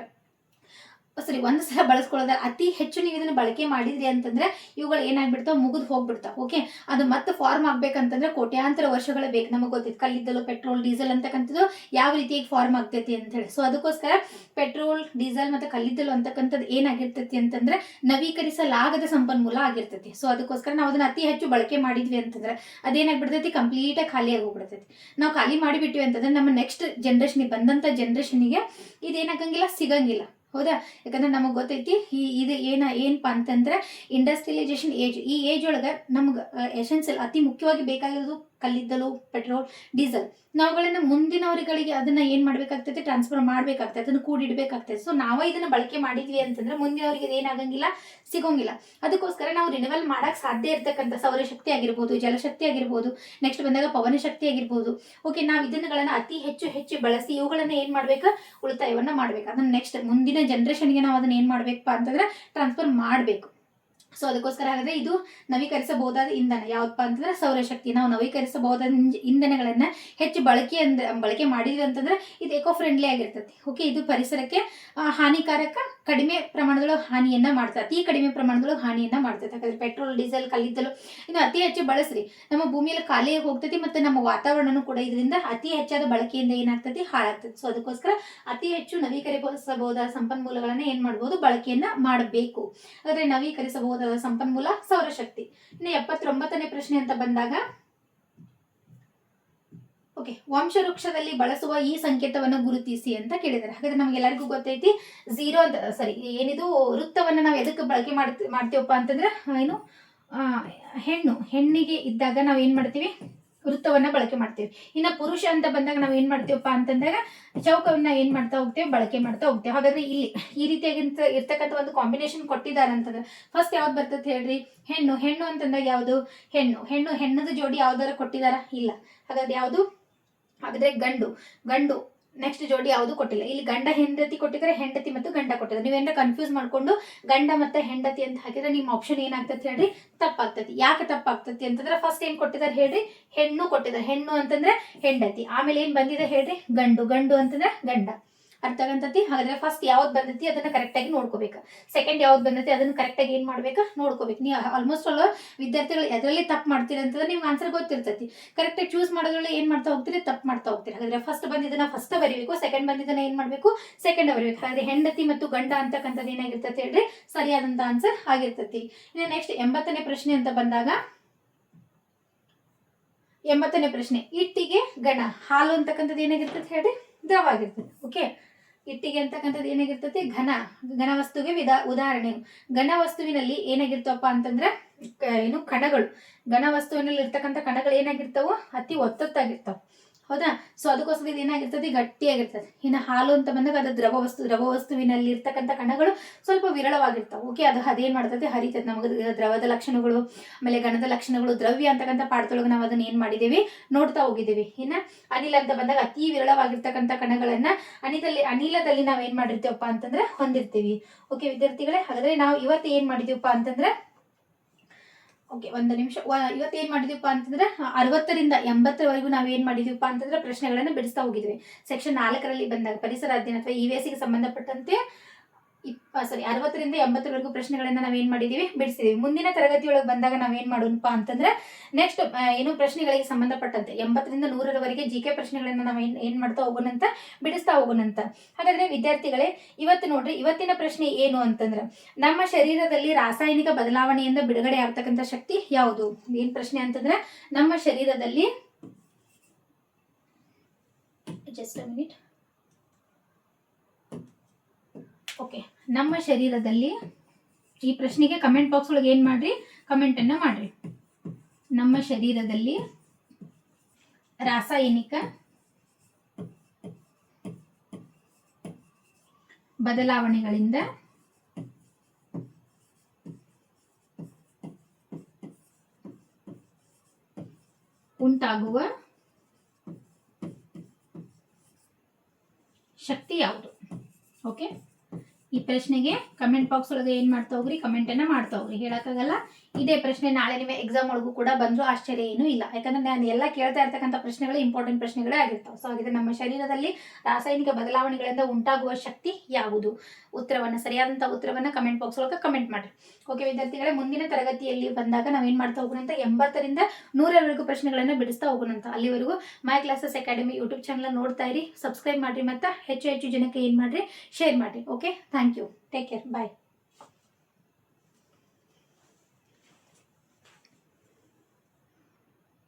ಒಂದು ಸಲ ಬಳಸ್ಕೊಳ್ಳೋದ ಅತಿ ಹೆಚ್ಚು ನೀವು ಇದನ್ನ ಬಳಕೆ ಮಾಡಿದ್ರಿ ಅಂತಂದ್ರೆ ಇವುಗಳು ಏನಾಗ್ಬಿಡ್ತಾವ, ಮುಗಿದು ಹೋಗ್ಬಿಡ್ತಾವ. ಓಕೆ, ಅದು ಮತ್ತೆ ಫಾರ್ಮ್ ಆಗ್ಬೇಕಂತಂದ್ರೆ ಕೋಟ್ಯಾಂತರ ವರ್ಷಗಳ ಬೇಕು. ನಮಗೆ ಗೊತ್ತಿತ್ತು ಕಲ್ಲಿದ್ದಲು, ಪೆಟ್ರೋಲ್, ಡೀಸೆಲ್ ಅಂತಕ್ಕಂಥದ್ದು ಯಾವ ರೀತಿಯಾಗಿ ಫಾರ್ಮ್ ಆಗ್ತೈತಿ ಅಂತ ಹೇಳಿ. ಸೊ ಅದಕ್ಕೋಸ್ಕರ ಪೆಟ್ರೋಲ್, ಡೀಸೆಲ್ ಮತ್ತೆ ಕಲ್ಲಿದ್ದಲು ಅಂತಕ್ಕಂಥದ್ದು ಏನಾಗಿರ್ತೈತಿ ಅಂತಂದ್ರೆ ನವೀಕರಿಸಲಾಗದ ಸಂಪನ್ಮೂಲ ಆಗಿರ್ತೈತಿ. ಸೊ ಅದಕ್ಕೋಸ್ಕರ ನಾವು ಅದನ್ನ ಅತಿ ಹೆಚ್ಚು ಬಳಕೆ ಮಾಡಿದ್ವಿ ಅಂತಂದ್ರೆ ಅದೇನಾಗ್ಬಿಡ್ತೈತಿ, ಕಂಪ್ಲೀಟ್ ಆಗಿ ಖಾಲಿ ಆಗಿ ಹೋಗ್ಬಿಡ್ತೈತಿ. ನಾವು ಖಾಲಿ ಮಾಡಿಬಿಟ್ವಿ ಅಂತಂದ್ರೆ ನಮ್ಮ ನೆಕ್ಸ್ಟ್ ಜನರೇಷನ್ಗೆ ಬಂದಂತ ಜನರೇಷನ್ಗೆ ಇದೇನಾಗಂಗಿಲ್ಲ, ಸಿಗಂಗಿಲ್ಲ. ಹೌದಾ, ಯಾಕಂದ್ರೆ ನಮಗೆ ಗೊತ್ತೈತಿ ಇದು ಏನಪ್ಪಾ ಅಂತಂದ್ರೆ ಇಂಡಸ್ಟ್ರಿಯಲೈಸೇಷನ್ ಏಜ್. ಈ ಏಜ್ ಒಳಗೆ ನಮ್ಗೆ ಎಸೆನ್ಸಿಯಲ್ ಅತಿ ಮುಖ್ಯವಾಗಿ ಬೇಕಾಗಿರೋದು ಕಲ್ಲಿದ್ದಲು, ಪೆಟ್ರೋಲ್, ಡೀಸೆಲ್. ನಾವುಗಳನ್ನ ಮುಂದಿನವರುಗಳಿಗೆ ಅದನ್ನ ಏನ್ ಮಾಡ್ಬೇಕಾಗ್ತೈತೆ, ಟ್ರಾನ್ಸ್ಫರ್ ಮಾಡ್ಬೇಕಾಗ್ತೈತೆ, ಅದನ್ನ ಕೂಡಿಡ್ಬೇಕಾಗ್ತೈತೆ. ಸೊ ನಾವೇ ಇದನ್ನ ಬಳಕೆ ಮಾಡಿದ್ವಿ ಅಂತಂದ್ರೆ ಮುಂದಿನವರಿಗೆ ಏನಾಗಂಗಿಲ್ಲ, ಸಿಗೋಂಗಿಲ್ಲ. ಅದಕ್ಕೋಸ್ಕರ ನಾವು ರಿನ್ಯೂವಲ್ ಮಾಡಕ್ ಸಾಧ್ಯ ಇರ್ತಕ್ಕಂಥ ಸೌರಶಕ್ತಿ ಆಗಿರ್ಬೋದು, ಜಲಶಕ್ತಿ ಆಗಿರ್ಬೋದು, ನೆಕ್ಸ್ಟ್ ಬಂದಾಗ ಪವನ ಶಕ್ತಿ ಆಗಿರ್ಬೋದು. ಓಕೆ, ನಾವು ಇದನ್ನಗಳನ್ನ ಅತಿ ಹೆಚ್ಚು ಬಳಸಿ ಇವುಗಳನ್ನ ಏನ್ ಮಾಡ್ಬೇಕು, ಉಳಿತಾಯವನ್ನ ಮಾಡ್ಬೇಕು. ಅದನ್ನ ನೆಕ್ಸ್ಟ್ ಮುಂದಿನ ಜನರೇಷನ್ಗೆ ನಾವು ಅದನ್ನ ಏನ್ ಮಾಡ್ಬೇಕಪ್ಪ ಅಂತಂದ್ರೆ ಟ್ರಾನ್ಸ್ಫರ್ ಮಾಡ್ಬೇಕು. ಸೊ ಅದಕ್ಕೋಸ್ಕರ ಹಾಗಾದ್ರೆ ಇದು ನವೀಕರಿಸಬಹುದಾದ ಇಂಧನ ಯಾವಪ್ಪ ಅಂತಂದ್ರೆ ಸೌರಶಕ್ತಿ. ನಾವು ನವೀಕರಿಸಬಹುದಾದ ಇಂಧನಗಳನ್ನ ಹೆಚ್ಚು ಬಳಕೆ ಮಾಡಿದ್ವಿ ಅಂತಂದ್ರೆ ಇದು ಎಕೋ ಫ್ರೆಂಡ್ಲಿ ಆಗಿರ್ತೈತಿ. ಓಕೆ, ಇದು ಪರಿಸರಕ್ಕೆ ಹಾನಿಕಾರಕ ಕಡಿಮೆ ಪ್ರಮಾಣದೊಳಗೆ ಹಾನಿಯನ್ನ ಮಾಡ್ತದೆ, ಅತಿ ಕಡಿಮೆ ಪ್ರಮಾಣದೊಳಗೆ ಹಾನಿಯನ್ನ ಮಾಡ್ತೈತೆ. ಯಾಕಂದ್ರೆ ಪೆಟ್ರೋಲ್, ಡೀಸೆಲ್, ಕಲ್ಲಿದ್ದಲು ಇನ್ನು ಅತಿ ಹೆಚ್ಚು ಬಳಸ್ರಿ ನಮ್ಮ ಭೂಮಿಯಲ್ಲಿ ಖಾಲಿಯಾಗಿ ಹೋಗ್ತೈತಿ, ಮತ್ತೆ ನಮ್ಮ ವಾತಾವರಣನೂ ಕೂಡ ಇದರಿಂದ ಅತಿ ಹೆಚ್ಚಾದ ಬಳಕೆಯಿಂದ ಏನಾಗ್ತೈತಿ, ಹಾಳಾಗ್ತದೆ. ಸೊ ಅದಕ್ಕೋಸ್ಕರ ಅತಿ ಹೆಚ್ಚು ನವೀಕರಿಸಬಹುದಾದ ಸಂಪನ್ಮೂಲಗಳನ್ನ ಏನ್ ಮಾಡ್ಬೋದು, ಬಳಕೆಯನ್ನ ಮಾಡಬೇಕು. ಹಾಗಾದ್ರೆ ನವೀಕರಿಸಬಹುದಾದ ಸಂಪನ್ಮೂಲ ಸೌರಶಕ್ತಿ. ಇನ್ನು 79ನೇ ಪ್ರಶ್ನೆ ಅಂತ ಬಂದಾಗ, ಓಕೆ, ವಂಶವೃಕ್ಷದಲ್ಲಿ ಬಳಸುವ ಈ ಸಂಕೇತವನ್ನು ಗುರುತಿಸಿ ಅಂತ ಕೇಳಿದ್ದಾರೆ. ಹಾಗಾದ್ರೆ ನಮ್ಗೆಲ್ಲರಿಗೂ ಗೊತ್ತೈತಿ ಝೀರೋ ಅಂತ, ಸರಿ, ಏನಿದು ವೃತ್ತವನ್ನ ನಾವು ಎದಕ್ಕೆ ಬಳಕೆ ಮಾಡ್ತೀವಪ್ಪ ಅಂತಂದ್ರೆ ಏನು, ಹೆಣ್ಣಿಗೆ ಇದ್ದಾಗ ನಾವ್ ಏನ್ ಮಾಡ್ತೀವಿ, ವೃತ್ತವನ್ನ ಬಳಕೆ ಮಾಡ್ತೀವಿ. ಇನ್ನ ಪುರುಷ ಅಂತ ಬಂದಾಗ ನಾವ್ ಏನ್ ಮಾಡ್ತೀವಪ್ಪ ಅಂತಂದಾಗ ಚೌಕವನ್ನ ಏನ್ ಮಾಡ್ತಾ ಹೋಗ್ತೇವೆ, ಬಳಕೆ ಮಾಡ್ತಾ ಹೋಗ್ತೇವೆ. ಹಾಗಾದ್ರೆ ಇಲ್ಲಿ ಈ ರೀತಿಯಾಗಿ ಇರ್ತಕ್ಕಂಥ ಒಂದು ಕಾಂಬಿನೇಷನ್ ಕೊಟ್ಟಿದ್ದಾರೆ ಅಂತಂದ್ರೆ ಫಸ್ಟ್ ಯಾವ್ದು ಬರ್ತದೆ ಹೇಳ್ರಿ, ಹೆಣ್ಣು ಅಂತಂದಾಗ ಯಾವ್ದು, ಹೆಣ್ಣದ ಜೋಡಿ ಯಾವ್ದಾರ ಕೊಟ್ಟಿದಾರ, ಇಲ್ಲ. ಹಾಗಾದ್ರೆ ಯಾವ್ದು, ಹಾಗಾದ್ರೆ ಗಂಡು ನೆಕ್ಸ್ಟ್ ಜೋಡಿ ಯಾವುದು ಕೊಟ್ಟಿಲ್ಲ. ಇಲ್ಲಿ ಗಂಡ ಹೆಂಡತಿ ಕೊಟ್ಟಿದ್ರೆ, ಹೆಂಡತಿ ಮತ್ತು ಗಂಡ ಕೊಟ್ಟಿದ್ದಾರೆ. ನೀವೇನ ಕನ್ಫ್ಯೂಸ್ ಮಾಡ್ಕೊಂಡು ಗಂಡ ಮತ್ತೆ ಹೆಂಡತಿ ಅಂತ ಹಾಕಿದ್ರೆ ನಿಮ್ಮ ಆಪ್ಷನ್ ಏನಾಗ್ತದೆ ಹೇಳ್ರಿ, ತಪ್ಪಾಗ್ತತಿ. ಯಾಕೆ ತಪ್ಪಾಗ್ತತಿ ಅಂತಂದ್ರೆ ಫಸ್ಟ್ ಏನ್ ಕೊಟ್ಟಿದ್ದಾರೆ ಹೇಳ್ರಿ, ಹೆಣ್ಣು ಕೊಟ್ಟಿದ್ದಾರೆ. ಹೆಣ್ಣು ಅಂತಂದ್ರೆ ಹೆಂಡತಿ, ಆಮೇಲೆ ಏನ್ ಬಂದಿದೆ ಹೇಳ್ರಿ, ಗಂಡು ಅಂತಂದ್ರೆ ಗಂಡ. ಅರ್ಥ ಆಗಂತತಿ. ಹಾಗಾದ್ರೆ ಫಸ್ಟ್ ಯಾವ್ದು ಬಂದೈತಿ ಅದನ್ನ ಕರೆಕ್ಟ್ ಆಗಿ ನೋಡ್ಕೋಬೇಕು, ಸೆಕೆಂಡ್ ಯಾವ್ದು ಬಂದೈತಿ ಅದನ್ನ ಕರೆಕ್ಟ್ ಆಗಿ ಏನ್ ಮಾಡ್ಬೇಕು, ನೋಡ್ಕೋಬೇಕು. ನೀವು ಆಲ್ಮೋಸ್ಟ್ ಆಲ್ ವಿದ್ಯಾರ್ಥಿಗಳು ಎದರಲ್ಲಿ ತಪ್ಪು ಮಾಡ್ತೀರಿ ಅಂತಂದ್ರೆ ನಿಮ್ಗೆ ಆನ್ಸರ್ ಗೊತ್ತಿರ್ತೈತಿ. ಕರೆಕ್ಟ್ ಆಗಿ ಚೂಸ್ ಮಾಡೋದ್ರಲ್ಲಿ ಏನ್ ಮಾಡ್ತಾ ಹೋಗ್ತೀರಿ, ತಪ್ಪು ಮಾಡ್ತಾ ಹೋಗ್ತೀರಿ. ಹಾಗಾದ್ರೆ ಫಸ್ಟ್ ಬಂದಿದ್ದನ್ನ ಫಸ್ಟ್ ಬರೀಬೇಕು, ಸೆಕೆಂಡ್ ಬಂದಿದ್ದನ್ನ ಏನ್ ಮಾಡ್ಬೇಕು, ಸೆಕೆಂಡ್ ಬರೀಬೇಕು. ಹಾಗಾದ್ರೆ ಹೆಂಡತಿ ಮತ್ತು ಗಂಡ ಅಂತಕ್ಕಂಥದ್ದು ಏನಾಗಿರ್ತೈತಿ ಹೇಳ್ರಿ, ಸರಿಯಾದಂತ ಆನ್ಸರ್ ಆಗಿರ್ತೈತಿ. ಇನ್ನು ನೆಕ್ಸ್ಟ್ 80ನೇ ಪ್ರಶ್ನೆ ಅಂತ ಬಂದಾಗ, 80ನೇ ಪ್ರಶ್ನೆ, ಇಟ್ಟಿಗೆ ಗಣ ಹಾಲು ಅಂತಕ್ಕಂಥದ್ದು ಏನಾಗಿರ್ತೈತಿ ಹೇಳ್ರಿ, ದ್ರವ ಆಗಿರ್ತದೆ. ಓಕೆ, ಇಟ್ಟಿಗೆ ಅಂತಕ್ಕಂಥದ್ದು ಏನಾಗಿರ್ತೈತಿ, ಘನ ವಸ್ತುಗೆ ಉದಾಹರಣೆ. ಘನ ವಸ್ತುವಿನಲ್ಲಿ ಏನಾಗಿರ್ತವಪ್ಪ ಅಂತಂದ್ರೆ ಏನು, ಕಣಗಳು. ಘನ ವಸ್ತುವಿನಲ್ಲಿ ಇರ್ತಕ್ಕಂಥ ಕಣಗಳು ಏನಾಗಿರ್ತಾವ, ಅತಿ ಒತ್ತೊತ್ತಾಗಿರ್ತಾವ. ಹೌದಾ, ಸೊ ಅದಕ್ಕೋಸ್ಕರ ಇದು ಏನಾಗಿರ್ತದೆ, ಗಟ್ಟಿಯಾಗಿರ್ತದೆ. ಇನ್ನು ಹಾಲು ಅಂತ ಬಂದಾಗ ಅದು ದ್ರವ ವಸ್ತುವಿನಲ್ಲಿ ಇರ್ತಕ್ಕಂಥ ಕಣಗಳು ಸ್ವಲ್ಪ ವಿರಳವಾಗಿರ್ತಾವೆ. ಓಕೆ, ಅದೇನ್ ಮಾಡ್ತದೆ, ಹರಿತದೆ. ನಮಗೆ ದ್ರವದ ಲಕ್ಷಣಗಳು ಆಮೇಲೆ ಘನದ ಲಕ್ಷಣಗಳು, ದ್ರವ್ಯ ಅಂತಕ್ಕಂಥ ಪಾಠದೊಳಗೆ ನಾವು ಅದನ್ನ ಏನ್ ಮಾಡಿದೀವಿ, ನೋಡ್ತಾ ಹೋಗಿದ್ದೀವಿ. ಇನ್ನು ಅನಿಲ ಅಂತ ಬಂದಾಗ ಅತಿ ವಿರಳವಾಗಿರ್ತಕ್ಕಂಥ ಕಣಗಳನ್ನ ಅನಿಲದಲ್ಲಿ ನಾವ್ ಏನ್ ಮಾಡಿರ್ತೀವಪ್ಪ ಅಂತಂದ್ರೆ ಹೊಂದಿರ್ತೀವಿ. ಓಕೆ ವಿದ್ಯಾರ್ಥಿಗಳೇ, ಹಾಗಾದ್ರೆ ನಾವು ಇವತ್ತು ಏನ್ ಮಾಡಿದೀವಪ್ಪ ಅಂತಂದ್ರೆ ಓಕೆ, ಒಂದು ನಿಮಿಷ. ಇವತ್ತು ಏನು ಮಾಡಿದೀವಪ್ಪ ಅಂತಂದ್ರೆ 60ರಿಂದ 80ರವರೆಗೂ ನಾವು ಏನು ಮಾಡಿದೀವಪ್ಪ ಅಂತಂದ್ರೆ ಪ್ರಶ್ನೆಗಳನ್ನು ಬಿಡಿಸ್ತಾ ಹೋಗಿದ್ವಿ. ಸೆಕ್ಷನ್ 4ರಲ್ಲಿ ಬಂದಾಗ ಪರಿಸರ ಅಧ್ಯಯನ ಅಥವಾ ಇವಿಎಸ್ಗೆ ಸಂಬಂಧಪಟ್ಟಂತೆ 60ರಿಂದ 80ರವರೆಗೂ ಪ್ರಶ್ನೆಗಳನ್ನ ನಾವೇನ್ ಮಾಡಿದೀವಿ, ಬಿಡಿಸಿದೀವಿ. ಮುಂದಿನ ತರಗತಿಯೊಳಗೆ ಬಂದಾಗ ನಾವೇನ್ ಮಾಡೋಣಪ್ಪ ಅಂತಂದ್ರೆ ನೆಕ್ಸ್ಟ್ ಏನು ಪ್ರಶ್ನೆಗಳಿಗೆ ಸಂಬಂಧಪಟ್ಟಂತೆ 80ರಿಂದ 100ರವರೆಗೆ ಜಿಕೆ ಪ್ರಶ್ನೆಗಳನ್ನ ನಾವು ಏನ್ ಮಾಡ್ತಾ ಹೋಗೋಣಂತ, ಬಿಡಿಸ್ತಾ ಹೋಗೋಣಂತ. ಹಾಗಾದ್ರೆ ವಿದ್ಯಾರ್ಥಿಗಳೇ, ಇವತ್ತು ನೋಡ್ರಿ, ಇವತ್ತಿನ ಪ್ರಶ್ನೆ ಏನು ಅಂತಂದ್ರೆ ನಮ್ಮ ಶರೀರದಲ್ಲಿ ರಾಸಾಯನಿಕ ಬದಲಾವಣೆಯಿಂದ ಬಿಡುಗಡೆ ಆಗ್ತಕ್ಕಂಥ ಶಕ್ತಿ ಯಾವುದು? ಏನ್ ಪ್ರಶ್ನೆ ಅಂತಂದ್ರೆ ನಮ್ಮ ಶರೀರದಲ್ಲಿ, ಜಸ್ಟ್ ಅ ಮಿನಿಟ್. ಓಕೆ, ನಮ್ಮ ಶರೀರದಲ್ಲಿ, ಈ ಪ್ರಶ್ನೆಗೆ ಕಮೆಂಟ್ ಬಾಕ್ಸ್ ಒಳಗೆ ಏನು ಮಾಡ್ರಿ, ಕಮೆಂಟನ್ನು ಮಾಡ್ರಿ. ನಮ್ಮ ಶರೀರದಲ್ಲಿ ರಾಸಾಯನಿಕ ಬದಲಾವಣೆಗಳಿಂದ ಉಂಟಾಗುವ ಶಕ್ತಿ ಯಾವುದು? ಓಕೆ, ಈ ಪ್ರಶ್ನೆಗೆ ಕಮೆಂಟ್ ಬಾಕ್ಸ್ ಒಳಗೆ ಏನು ಮಾಡ್ತಾ ಹೋಗ್ರಿ, ಕಮೆಂಟನ್ನು ಮಾಡ್ತಾ ಹೋಗ್ರಿ. ಹೇಳೋಕ್ಕಾಗಲ್ಲ, ಇದೇ ಪ್ರಶ್ನೆ ನಾಳೆ ನಿಮ್ಮ ಎಕ್ಸಾಮ್ ಒಳಗೂ ಕೂಡ ಬಂದರೂ ಆಶ್ಚರ್ಯ ಏನೂ ಇಲ್ಲ. ಯಾಕಂದ್ರೆ ನಾನು ಎಲ್ಲ ಕೇಳ್ತಾ ಇರ್ತಕ್ಕಂಥ ಪ್ರಶ್ನೆಗಳು ಇಂಪಾರ್ಟೆಂಟ್ ಪ್ರಶ್ನೆಗಳೇ ಆಗಿರ್ತಾವೆ. ಸೊ ಹಾಗಿದ್ರೆ ನಮ್ಮ ಶರೀರದಲ್ಲಿ ರಾಸಾಯನಿಕ ಬದಲಾವಣೆಗಳಿಂದ ಉಂಟಾಗುವ ಶಕ್ತಿ ಯಾವುದು? ಸರಿಯಾದಂಥ ಉತ್ತರವನ್ನು ಕಮೆಂಟ್ ಬಾಕ್ಸ್ ಒಳಗೆ ಕಮೆಂಟ್ ಮಾಡಿರಿ. ಓಕೆ ವಿದ್ಯಾರ್ಥಿಗಳೇ, ಮುಂದಿನ ತರಗತಿಯಲ್ಲಿ ಬಂದಾಗ ನಾವೇನು ಮಾಡ್ತಾ ಹೋಗೋಣಂತ 80ರಿಂದ 100ರವರೆಗೂ ಪ್ರಶ್ನೆಗಳನ್ನು ಬಿಡಿಸ್ತಾ ಹೋಗೋಣಂತ. ಅಲ್ಲಿವರೆಗೂ ಮೈ ಕ್ಲಾಸಸ್ ಅಕಾಡೆಮಿ ಯೂಟ್ಯೂಬ್ ಚಾನಲ್ ನೋಡ್ತಾ ಇರಿ, ಸಬ್ಸ್ಕ್ರೈಬ್ ಮಾಡಿರಿ, ಮತ್ತು ಹೆಚ್ಚು ಜನಕ್ಕೆ ಏನು ಮಾಡಿರಿ, ಶೇರ್ ಮಾಡಿರಿ. Okay, thank you, take care, bye.